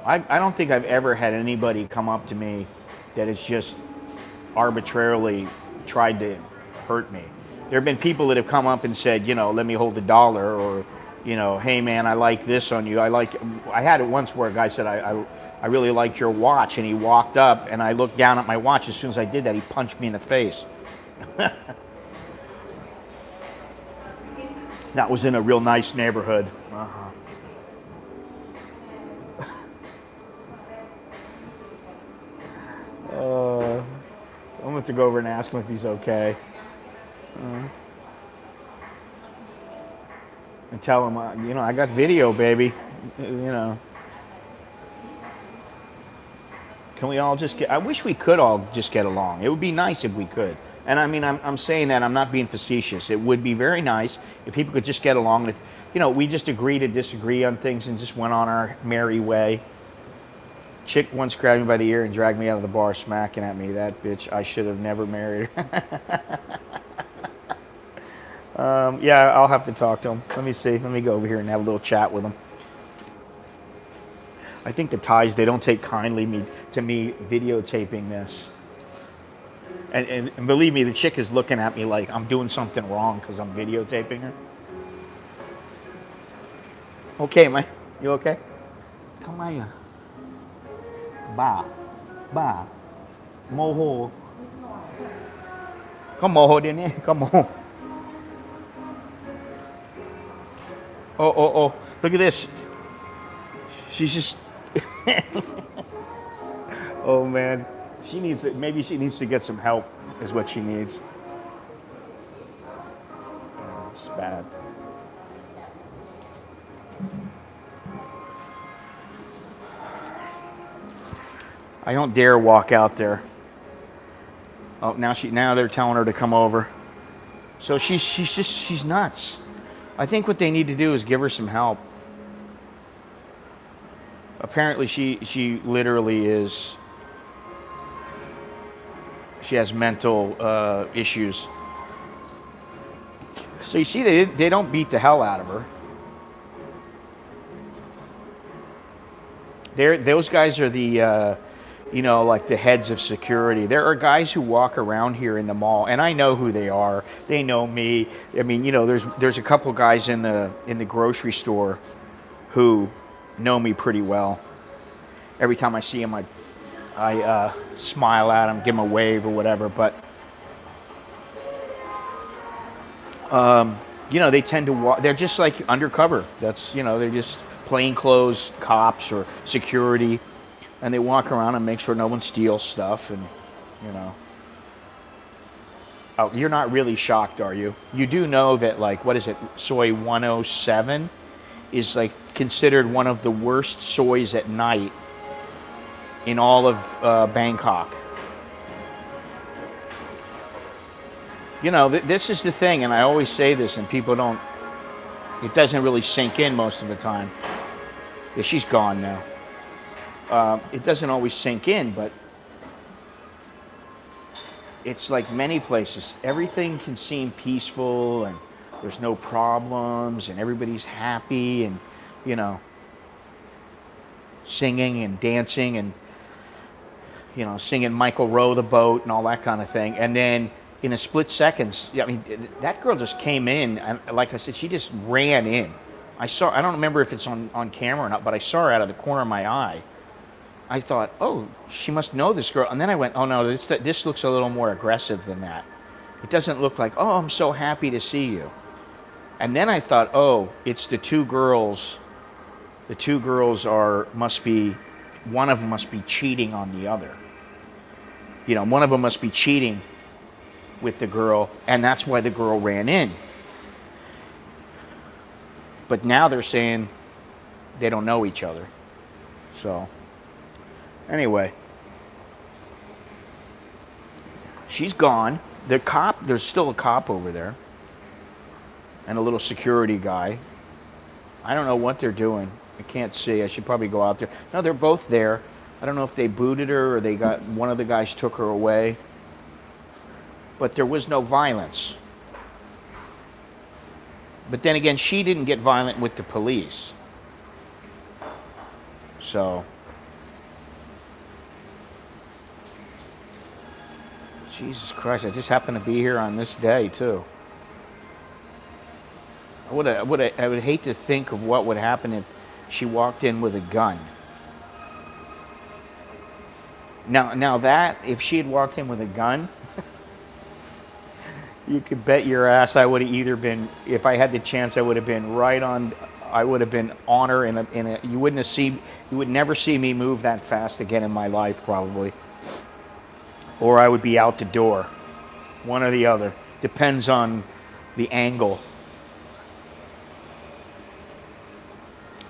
I don't think I've ever had anybody come up to me that has just arbitrarily tried to hurt me. There have been people that have come up and said, you know, let me hold $1, or, you know, hey man, I like this on you. I had it once where a guy said, I really like your watch, and he walked up and I looked down at my watch. As soon as I did that, he punched me in the face. That was in a real nice neighborhood. I'm gonna have to go over and ask him if he's okay. And tell him, you know, I got video, baby. You know. Can we all just get, I wish we could all just get along. It would be nice if we could. And I mean, I'm saying that, I'm not being facetious. It would be very nice if people could just get along. And if, you know, we just agree to disagree on things and just went on our merry way. Chick once grabbed me by the ear and dragged me out of the bar, smacking at me. That bitch, I should have never married her. Yeah, I'll have to talk to him. Let me see. Let me go over here and have a little chat with him. I think the Thais, they don't take kindly to me videotaping this. And believe me, the chick is looking at me like I'm doing something wrong because I'm videotaping her. Okay, man. You okay? Come on. Ba. Moho. Come on, Denny. Come on. Oh. Look at this. She's just... Oh, man. Maybe she needs to get some help, is what she needs. Oh, it's bad. I don't dare walk out there. Oh, now they're telling her to come over. So she's nuts. I think what they need to do is give her some help. Apparently she literally is, she has mental issues. So you see, they don't beat the hell out of her. Those guys are the, you know, like the heads of security. There are guys who walk around here in the mall, and I know who they are. They know me. I mean, you know, there's a couple guys in the grocery store who know me pretty well. Every time I see them, I smile at them, give them a wave or whatever. But you know, they tend to walk. They're just like undercover. That's, you know, they're just plainclothes cops or security. And they walk around and make sure no one steals stuff, and, you know. Oh, you're not really shocked, are you? You do know that, like, what is it? Soy 107 is like considered one of the worst soys at night in all of Bangkok. You know, this is the thing, and I always say this, and people don't. It doesn't really sink in most of the time. Yeah, she's gone now. It doesn't always sink in, but it's like many places. Everything can seem peaceful, and there's no problems, and everybody's happy, and, you know, singing and dancing, and, you know, singing Michael Row the Boat and all that kind of thing. And then in a split seconds, I mean, that girl just came in, and like I said, she just ran in. I don't remember if it's on camera or not, but I saw her out of the corner of my eye. I thought, oh, she must know this girl. And then I went, oh no, this looks a little more aggressive than that. It doesn't look like, oh, I'm so happy to see you. And then I thought, oh, it's the two girls. The two girls must be, one of them must be cheating on the other. You know, one of them must be cheating with the girl, and that's why the girl ran in. But now they're saying they don't know each other. So, anyway, she's gone. There's still a cop over there, and a little security guy. I don't know what they're doing. I can't see. I should probably go out there. No, they're both there. I don't know if they booted her or one of the guys took her away. But there was no violence. But then again, she didn't get violent with the police. So, Jesus Christ, I just happened to be here on this day too. I would hate to think of what would happen if she walked in with a gun. Now that, if she had walked in with a gun, you could bet your ass I would have either been, if I had the chance, I would have been right on, I would have been on her you would never see me move that fast again in my life probably. Or I would be out the door. One or the other. Depends on the angle.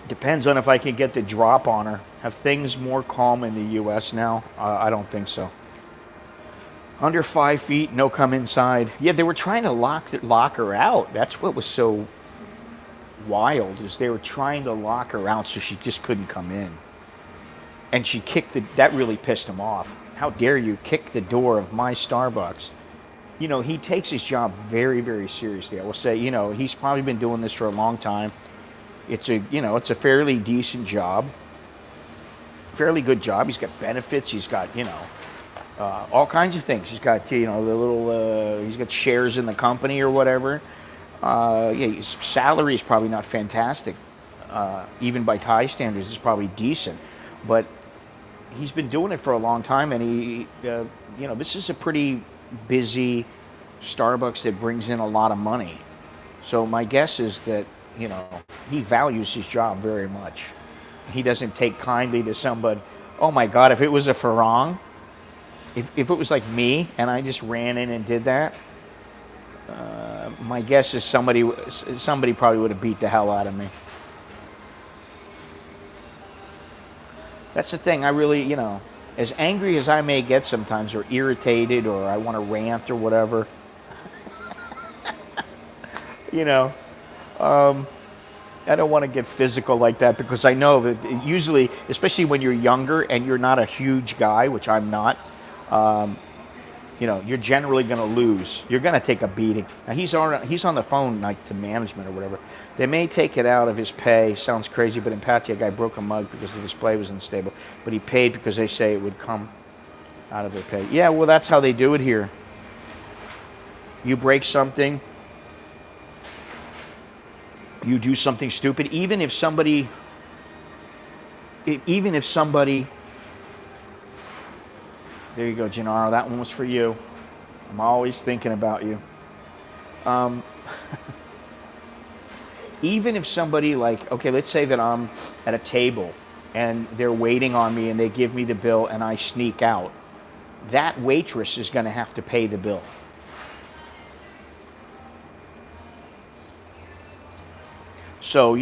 Depends on if I can get the drop on her. Have things more calm in the U.S. now? I don't think so. Under 5 feet, no come inside. Yeah, they were trying to lock her out. That's what was so wild, is they were trying to lock her out so she just couldn't come in. And she kicked that really pissed him off. How dare you kick the door of my Starbucks? You know, he takes his job very, very seriously. I will say, you know, he's probably been doing this for a long time. It's a fairly decent job. Fairly good job. He's got benefits. He's got, all kinds of things. He's got, he's got shares in the company or whatever. His salary is probably not fantastic. Even by Thai standards, it's probably decent. But he's been doing it for a long time, and this is a pretty busy Starbucks that brings in a lot of money. So my guess is that, he values his job very much. He doesn't take kindly to somebody. Oh my God, if it was a Farang, if it was like me and I just ran in and did that, my guess is somebody probably would have beat the hell out of me. That's the thing. I really, as angry as I may get sometimes, or irritated, or I want to rant or whatever, I don't want to get physical like that, because I know that usually, especially when you're younger and you're not a huge guy, which I'm not, you're generally going to lose. You're going to take a beating. Now he's on the phone like to management or whatever. They may take it out of his pay. Sounds crazy, but in Pattaya, a guy broke a mug because the display was unstable. But he paid because they say it would come out of their pay. Yeah, well, that's how they do it here. You break something, you do something stupid, even if somebody, there you go, Gennaro, that one was for you. I'm always thinking about you. Even if somebody, like, okay, let's say that I'm at a table and they're waiting on me and they give me the bill and I sneak out, that waitress is going to have to pay the bill. So,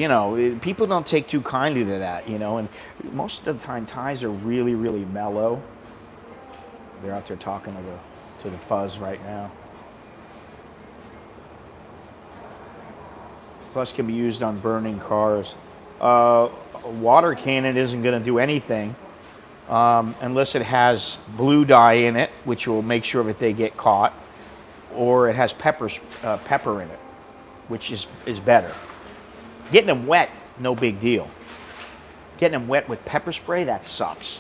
people don't take too kindly to that, and most of the time Thais are really, really mellow. They're out there talking to the fuzz right now. Plus can be used on burning cars. A water cannon isn't going to do anything unless it has blue dye in it, which will make sure that they get caught, or it has pepper in it, which is better. Getting them wet, no big deal. Getting them wet with pepper spray, that sucks.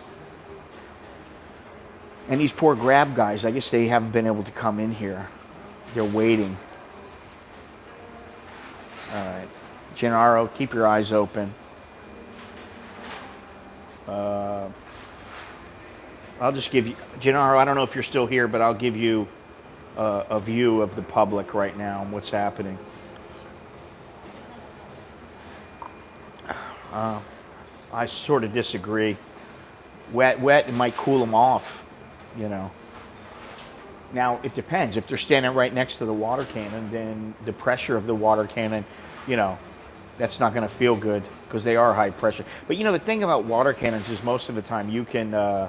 And these poor Grab guys, I guess they haven't been able to come in here. They're waiting. All right. Gennaro, keep your eyes open. I'll just give you, Gennaro, I don't know if you're still here, but I'll give you a view of the public right now and what's happening. I sort of disagree. Wet, it might cool them off, Now, it depends. If they're standing right next to the water cannon, then the pressure of the water cannon, that's not going to feel good because they are high pressure. But, the thing about water cannons is most of the time you can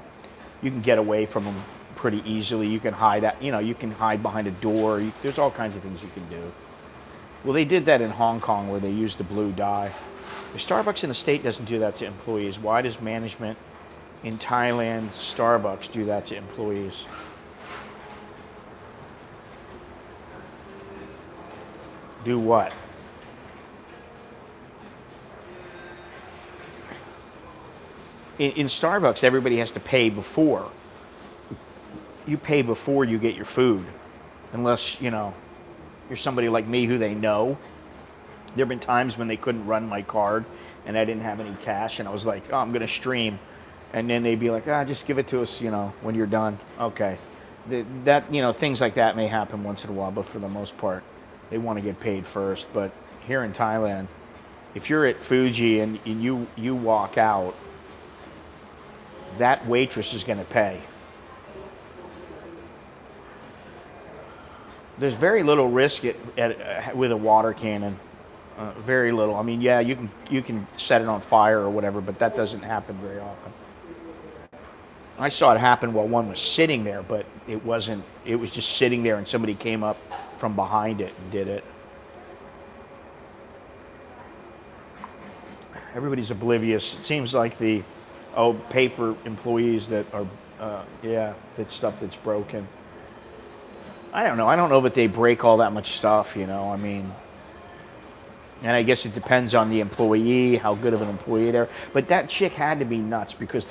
get away from them pretty easily. You can hide you can hide behind a door. There's all kinds of things you can do. Well, they did that in Hong Kong where they used the blue dye. The Starbucks in the state doesn't do that to employees. Why does management in Thailand, Starbucks, do that to employees? Do what? In Starbucks, everybody has to pay before. You pay before you get your food. Unless, you're somebody like me who they know. There have been times when they couldn't run my card and I didn't have any cash and I was like, oh, I'm going to stream. And then they'd be like, just give it to us, when you're done. Okay. Things like that may happen once in a while, but for the most part, they want to get paid first. But here in Thailand, if you're at Fuji and you walk out, that waitress is going to pay. There's very little risk with a water cannon. Very little. I mean, yeah, you can set it on fire or whatever, but that doesn't happen very often. I saw it happen while one was sitting there, but it wasn't. It was just sitting there, and somebody came up from behind it and did it. Everybody's oblivious. It seems like pay for employees that are, that stuff that's broken. I don't know. I don't know that they break all that much stuff, I mean, and I guess it depends on the employee, how good of an employee they're. But that chick had to be nuts because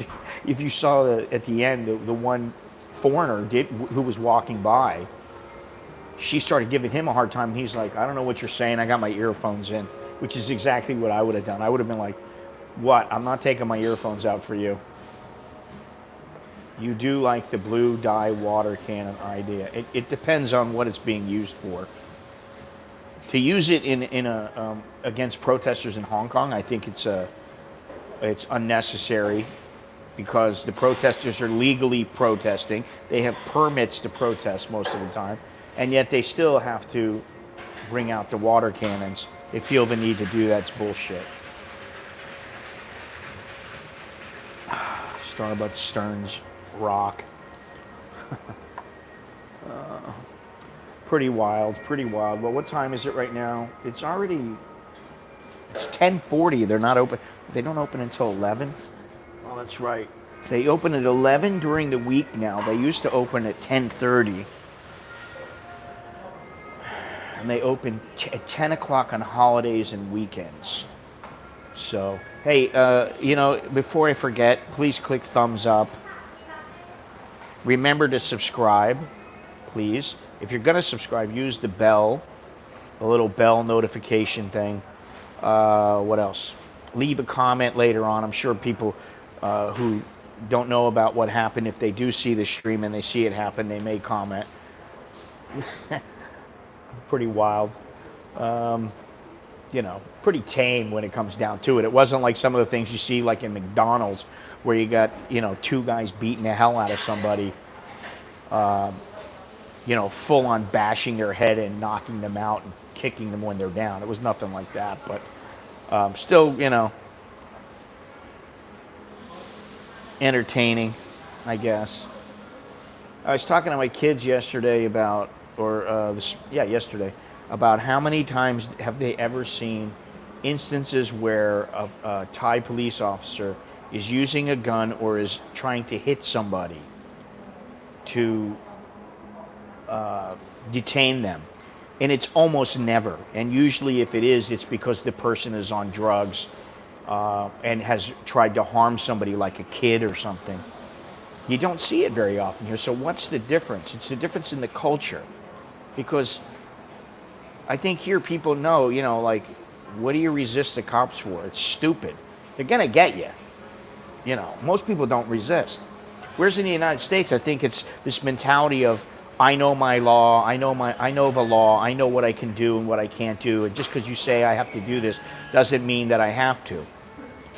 if you saw at the end, the one foreigner who was walking by, she started giving him a hard time. And he's like, I don't know what you're saying. I got my earphones in, which is exactly what I would have done. I would have been like, what? I'm not taking my earphones out for you. You do like the blue dye water cannon idea. It depends on what it's being used for. To use it against protesters in Hong Kong, I think it's unnecessary because the protesters are legally protesting. They have permits to protest most of the time, and yet they still have to bring out the water cannons. They feel the need to do that. It's bullshit. Starbucks Stearns Rock. Pretty wild. Well, what time is it right now? It's 10:40. They're not open. They don't open until 11. Oh, that's right. They open at 11 during the week now. They used to open at 10:30. And they open at 10 o'clock on holidays and weekends. So, hey, before I forget, please click thumbs up. Remember to subscribe, please. If you're going to subscribe, use the bell, the little bell notification thing. What else? Leave a comment later on. I'm sure people who don't know about what happened, if they do see the stream and they see it happen, they may comment. Pretty wild. Pretty tame when it comes down to it. It wasn't like some of the things you see like in McDonald's where you got, two guys beating the hell out of somebody, full on bashing their head and knocking them out and kicking them when they're down. It was nothing like that, but Still, you know, entertaining, I guess. I was talking to my kids yesterday about, yesterday, about how many times have they ever seen instances where a Thai police officer is using a gun or is trying to hit somebody to detain them. And it's almost never. And usually if it is, it's because the person is on drugs and has tried to harm somebody like a kid or something. You don't see it very often here. So what's the difference? It's the difference in the culture. Because I think here people know, you know, like, what do you resist the cops for? It's stupid. They're going to get you. You know, most people don't resist. Whereas in the United States, I think it's this mentality of, I know my law, I know the law, I know what I can do and what I can't do. And just because you say I have to do this doesn't mean that I have to.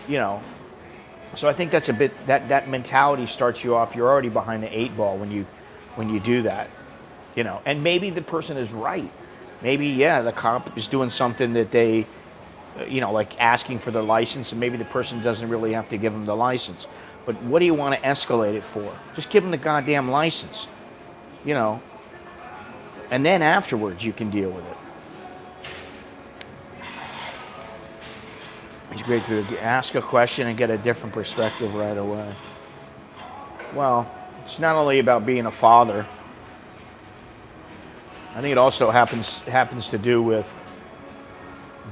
You know, so I think that's a bit, that mentality starts you off. You're already behind the 8 ball when you do that. You know, and maybe the person is right. Maybe, yeah, the cop is doing something that they, you know, like asking for the license, and maybe the person doesn't really have to give them the license. But what do you want to escalate it for? Just give them the goddamn license, you know, and then afterwards you can deal with it. It's great to ask a question and get a different perspective right away. Well, it's not only about being a father. I think it also happens to do with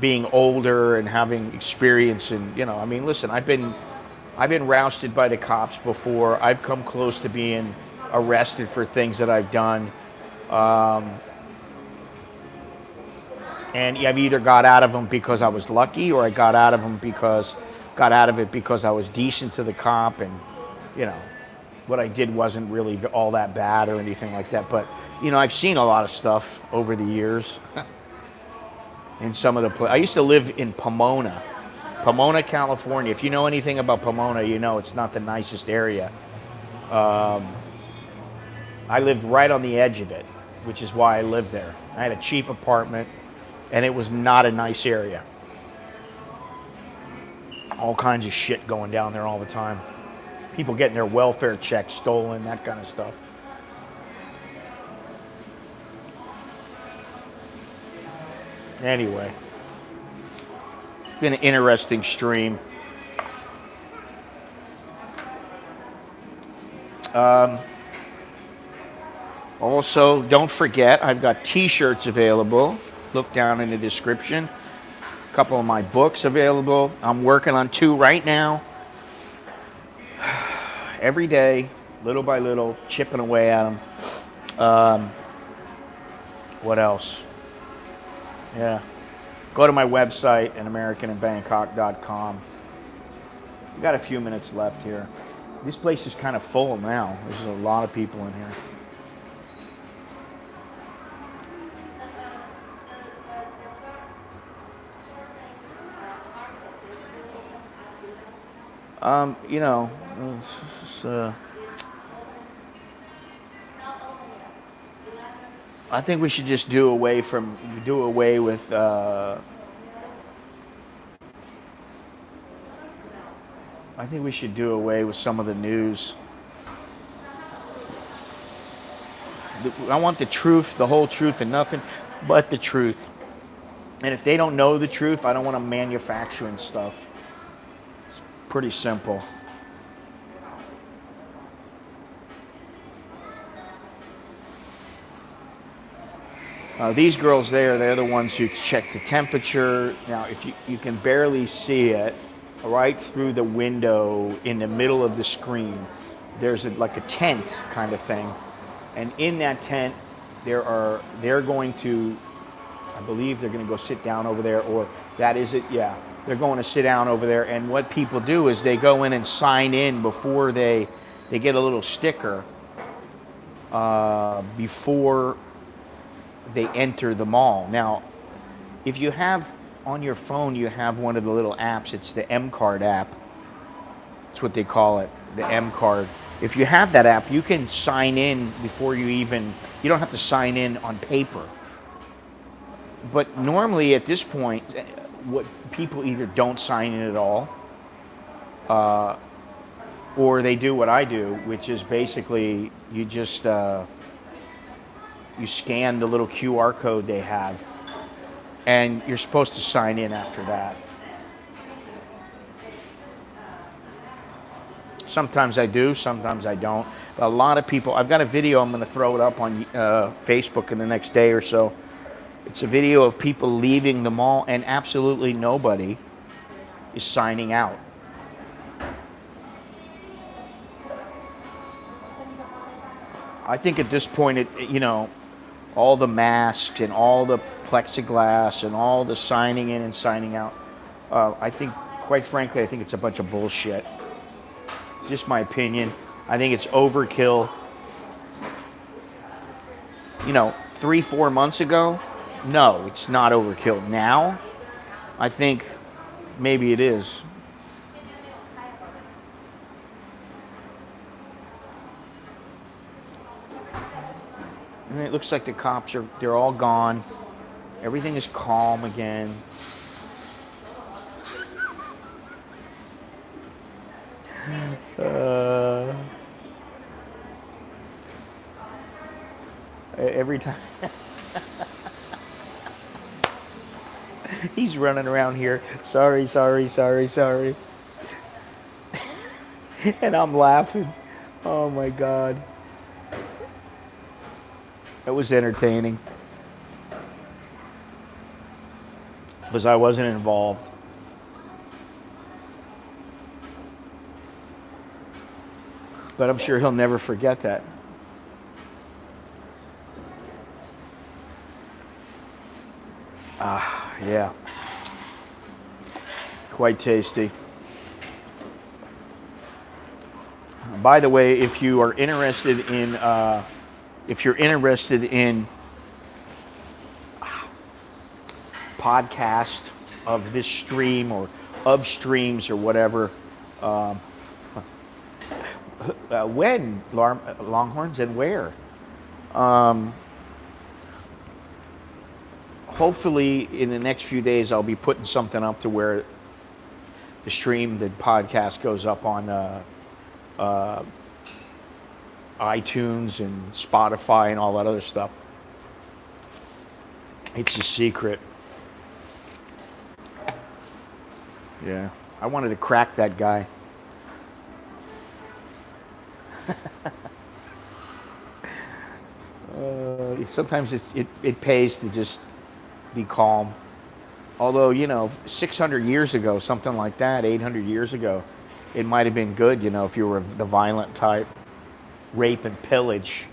being older and having experience. And, you know, I mean, listen, I've been rousted by the cops before. I've come close to being arrested for things that I've done. And I've either got out of them because I was lucky, or I got out of it because I was decent to the cop, and, you know, what I did wasn't really all that bad or anything like that. But, you know, I've seen a lot of stuff over the years. In some of the places. I used to live in Pomona, California. If you know anything about Pomona, you know it's not the nicest area. I lived right on the edge of it, which is why I lived there. I had a cheap apartment, and it was not a nice area. All kinds of shit going down there all the time. People getting their welfare checks stolen, that kind of stuff. Anyway, it's been an interesting stream. Also, don't forget, I've got t-shirts available. Look down in the description. A couple of my books available. I'm working on 2 right now. Every day, little by little, chipping away at them. What else? Yeah. Go to my website, AmericanInBangkok.com. We've got a few minutes left here. This place is kind of full now. There's a lot of people in here. You know, I think we should just do away with I think we should do away with some of the news. I want the truth, the whole truth, and nothing but the truth. And if they don't know the truth, I don't want them manufacturing stuff. It's pretty simple. These girls there, they're the ones who check the temperature. Now, if you can barely see it, right through the window in the middle of the screen, there's like a tent kind of thing. And in that tent, they're going to, I believe they're going to go sit down over there, or that is it, yeah. They're going to sit down over there, and what people do is they go in and sign in before they get a little sticker before they enter the mall. Now, if you have on your phone, you have one of the little apps. It's the M Card app. That's what they call it, the M Card. If you have that app, you can sign in before you don't have to sign in on paper. But normally at this point, what people either don't sign in at all, or they do what I do, which is basically you just you scan the little QR code they have, and you're supposed to sign in after that. Sometimes I do, sometimes I don't. A lot of people, I've got a video, I'm going to throw it up on Facebook in the next day or so. It's a video of people leaving the mall and absolutely nobody is signing out. I think at this point, all the masks and all the plexiglass and all the signing in and signing out, I think, quite frankly, I think it's a bunch of bullshit. Just my opinion. I think it's overkill. 3-4 months ago, no, it's not overkill. Now, I think maybe it is. And it looks like the cops they're all gone. Everything is calm again. Every time he's running around here, sorry, and I'm laughing. Oh my God, that was entertaining because I wasn't involved. But I'm sure he'll never forget that. Yeah. Quite tasty. By the way, if you are interested in podcast of this stream or of streams or whatever, when Longhorns and where? Hopefully in the next few days I'll be putting something up to where the podcast goes up on iTunes and Spotify and all that other stuff. It's a secret. Yeah, I wanted to crack that guy. Sometimes it pays to just be calm. Although, 600 years ago, something like that, 800 years ago, it might have been good, if you were the violent type, rape and pillage,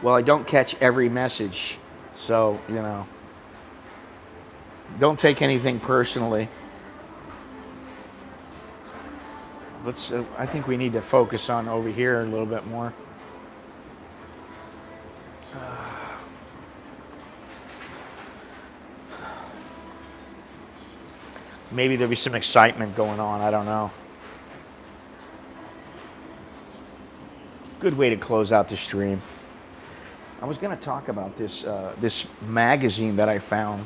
Well, I don't catch every message, so, don't take anything personally. I think we need to focus on over here a little bit more. Maybe there'll be some excitement going on, I don't know. Good way to close out the stream. I was going to talk about this magazine that I found.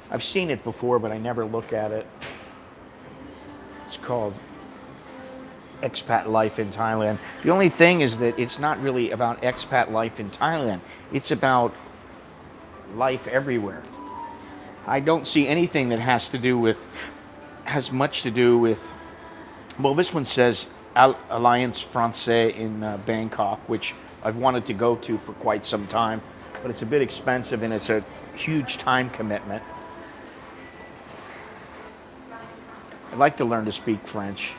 I've seen it before, but I never look at it. It's called Expat Life in Thailand. The only thing is that it's not really about expat life in Thailand. It's about life everywhere. I don't see anything that has much to do with, well, this one says Alliance Française in Bangkok, which I've wanted to go to for quite some time, but it's a bit expensive and it's a huge time commitment. I'd like to learn to speak French.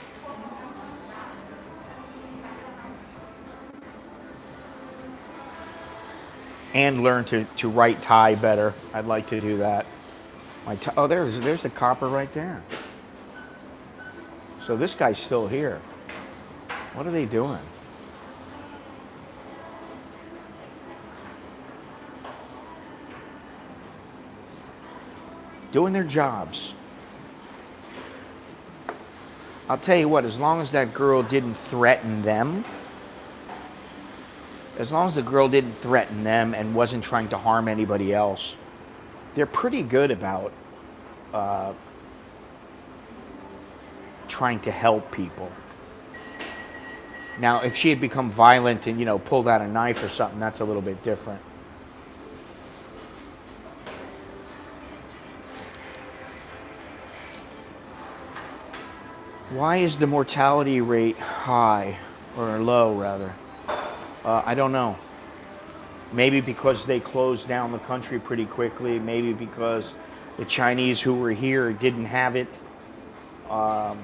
And learn to write Thai better. I'd like to do that. There's the copper right there. So this guy's still here. What are they doing? Doing their jobs. I'll tell you what, as long as that girl didn't threaten them, as long as the girl didn't threaten them and wasn't trying to harm anybody else, they're pretty good about trying to help people. Now, if she had become violent and, pulled out a knife or something, that's a little bit different. Why is the mortality rate high, or low rather? I don't know. Maybe because they closed down the country pretty quickly. Maybe because the Chinese who were here didn't have it. I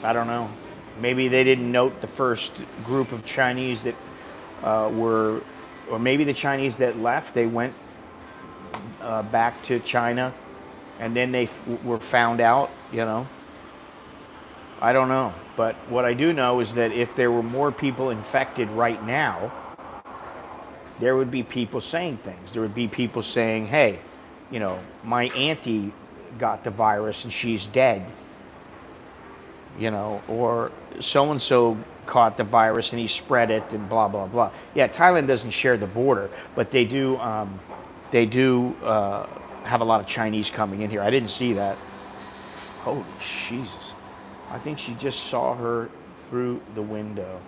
don't know. Maybe they didn't note the first group of Chinese that or maybe the Chinese that left, they went back to China, and then they were found out, I don't know. But what I do know is that if there were more people infected right now, there would be people saying things. There would be people saying, hey, my auntie got the virus and she's dead. Or so-and-so caught the virus and he spread it and blah, blah, blah. Yeah, Thailand doesn't share the border, but they do have a lot of Chinese coming in here. I didn't see that. Holy Jesus. I think she just saw her through the window.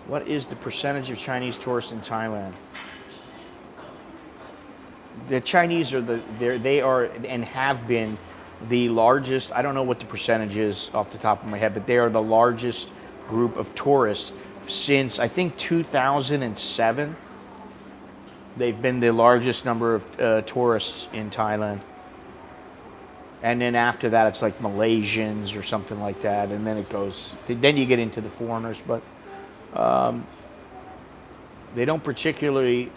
What is the percentage of Chinese tourists in Thailand? The Chinese they are and have been the largest. I don't know what the percentage is off the top of my head, but they are the largest group of tourists since, I think, 2007. They've been the largest number of tourists in Thailand. And then after that, it's like Malaysians or something like that. And then it goes, then you get into the foreigners, but they don't particularly,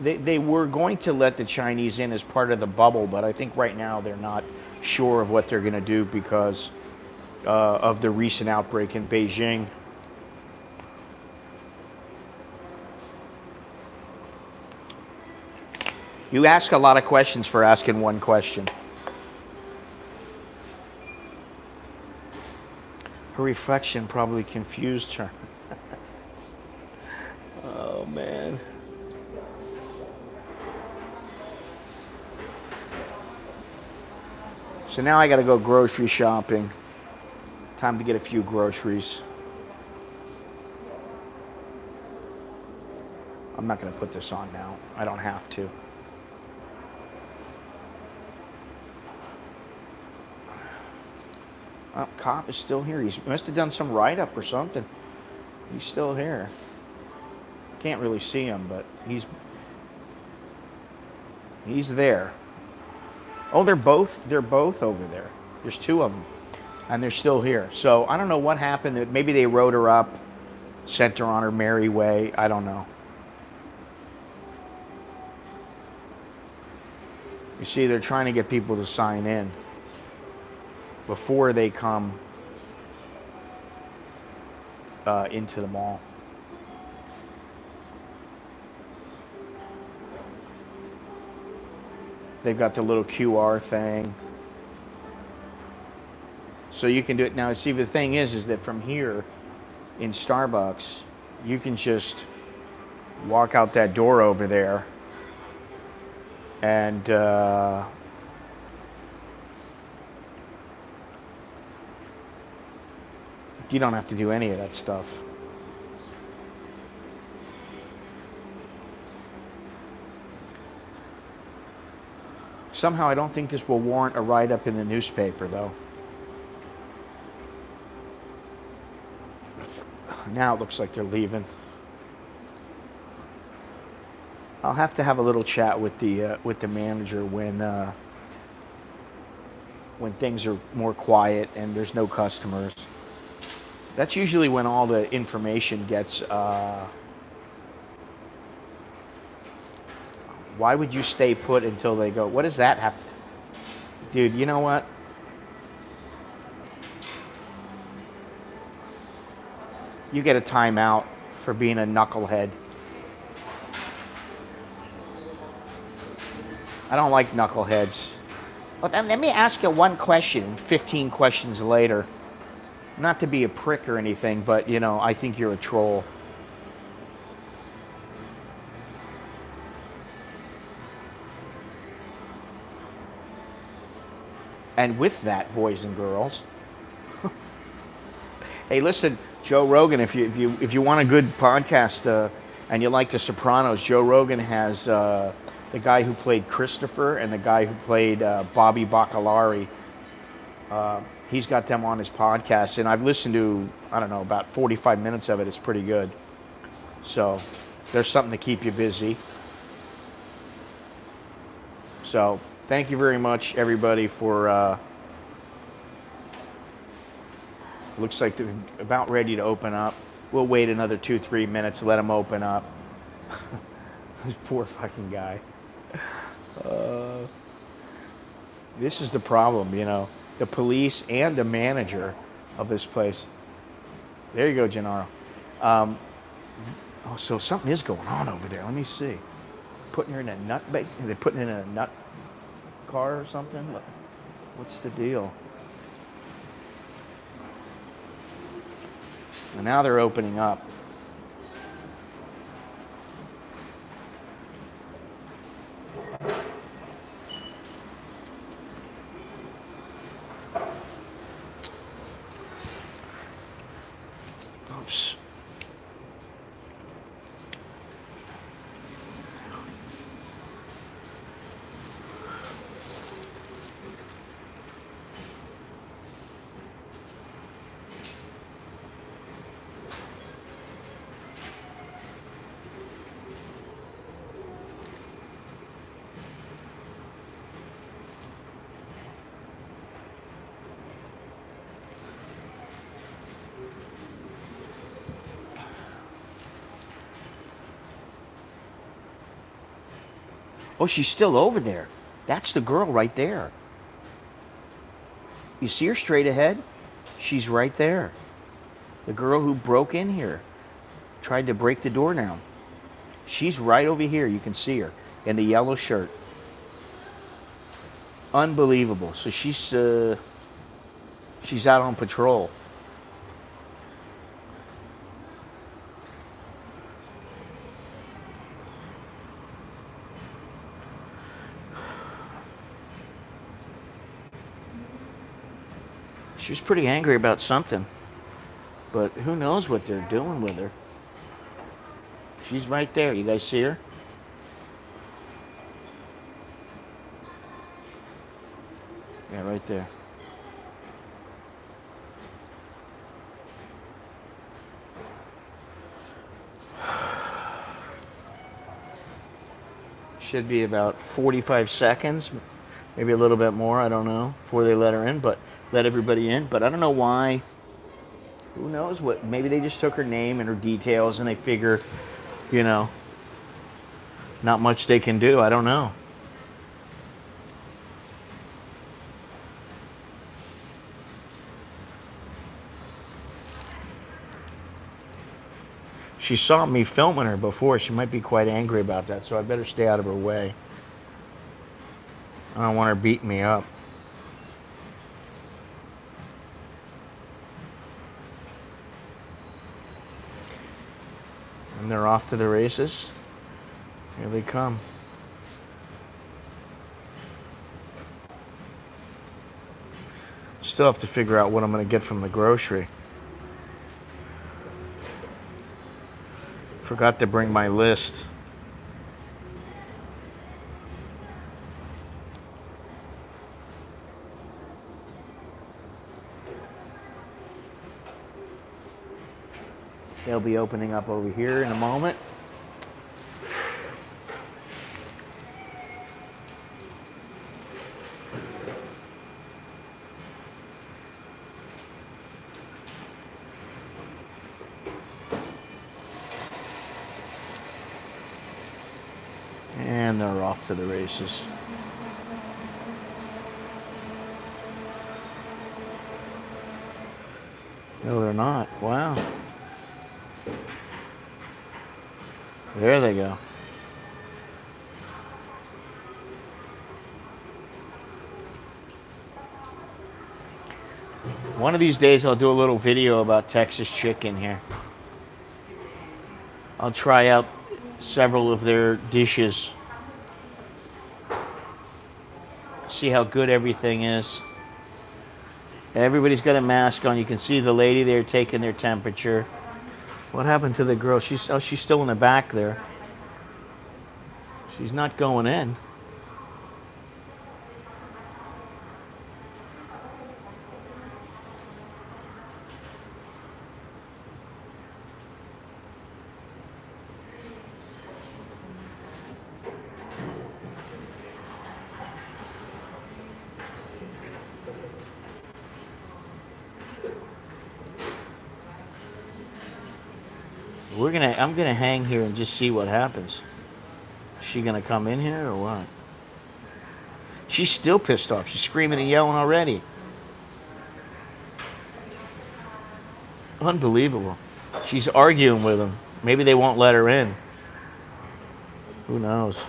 they were going to let the Chinese in as part of the bubble, but I think right now they're not sure of what they're going to do because of the recent outbreak in Beijing. You ask a lot of questions for asking one question. Her reflection probably confused her. Oh, man. So now I got to go grocery shopping. Time to get a few groceries. I'm not going to put this on now. I don't have to. Oh, cop is still here. He must have done some write-up or something. He's still here. Can't really see him, but he's there. Oh, they're both over there. There's two of them, and they're still here. So I don't know what happened. Maybe they wrote her up, sent her on her merry way. I don't know. You see, they're trying to get people to sign in before they come into the mall. They've got the little QR thing. So you can do it. Now, see, the thing is that from here in Starbucks, you can just walk out that door over there and you don't have to do any of that stuff. Somehow I don't think this will warrant a write-up in the newspaper, though. Now it looks like they're leaving. I'll have to have a little chat with the manager when things are more quiet and there's no customers. That's usually when all the information gets. Why would you stay put until they go? What does that have? Dude, you know what? You get a timeout for being a knucklehead. I don't like knuckleheads. Well, then let me ask you one question. 15 questions later, not to be a prick or anything, but you know, I think you're a troll. And with that, boys and girls, hey, listen, Joe Rogan. If you want a good podcast and you like The Sopranos, Joe Rogan has the guy who played Christopher and the guy who played Bobby Baccalari. He's got them on his podcast, and I've listened to I don't know about 45 minutes of it. It's pretty good. So there's something to keep you busy. So thank you very much, everybody, for. Looks like they're about ready to open up. We'll wait another 2-3 minutes, let them open up. This poor fucking guy. This is the problem, you know. The police and the manager of this place. There you go, Gennaro. Oh, so something is going on over there. Let me see. Putting her in a nut bag? Are they putting her in a nut car or something? What's the deal? And now they're opening up. Oops. Oh, she's still over there. That's the girl right there. You see her straight ahead? She's right there. The girl who broke in here. Tried to break the door down. She's right over here. You can see her in the yellow shirt. Unbelievable. So she's out on patrol. She was pretty angry about something, but who knows what they're doing with her. She's right there. You guys see her? Yeah, right there. Should be about 45 seconds, maybe a little bit more, I don't know, before they let her in, but let everybody in. But I don't know why. Who knows what? Maybe they just took her name and her details and they figure, you know, not much they can do. I don't know. She saw me filming her before. She might be quite angry about that, so I better stay out of her way. I don't want her beating me up. And they're off to the races. Here they come. Still have to figure out what I'm going to get from the grocery. Forgot to bring my list. They'll be opening up over here in a moment. And they're off to the races. No, they're not. Wow. There they go. One of these days I'll do a little video about Texas chicken here. I'll try out several of their dishes. See how good everything is. And everybody's got a mask on. You can see the lady there taking their temperature. What happened to the girl? She's still in the back there. She's not going in. I'm gonna hang here and just see what happens. Is she gonna come in here or what? She's still pissed off. She's screaming and yelling already. Unbelievable. She's arguing with them. Maybe they won't let her in. Who knows?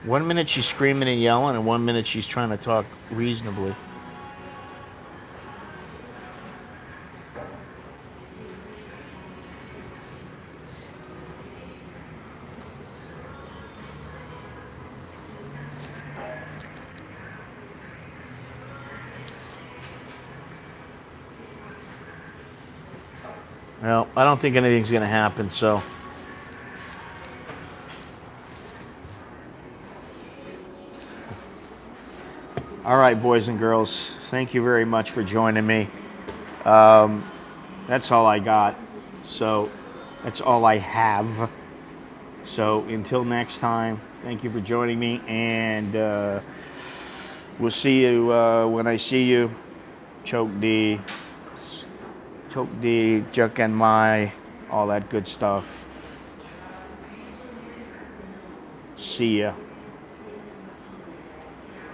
One minute she's screaming and yelling, and 1 minute she's trying to talk reasonably. Well, I don't think anything's going to happen, so. All right, boys and girls, thank you very much for joining me. That's all I got. So, that's all I have. So, until next time, thank you for joining me, and we'll see you when I see you. Choke D, Juk and Mai, all that good stuff. See ya.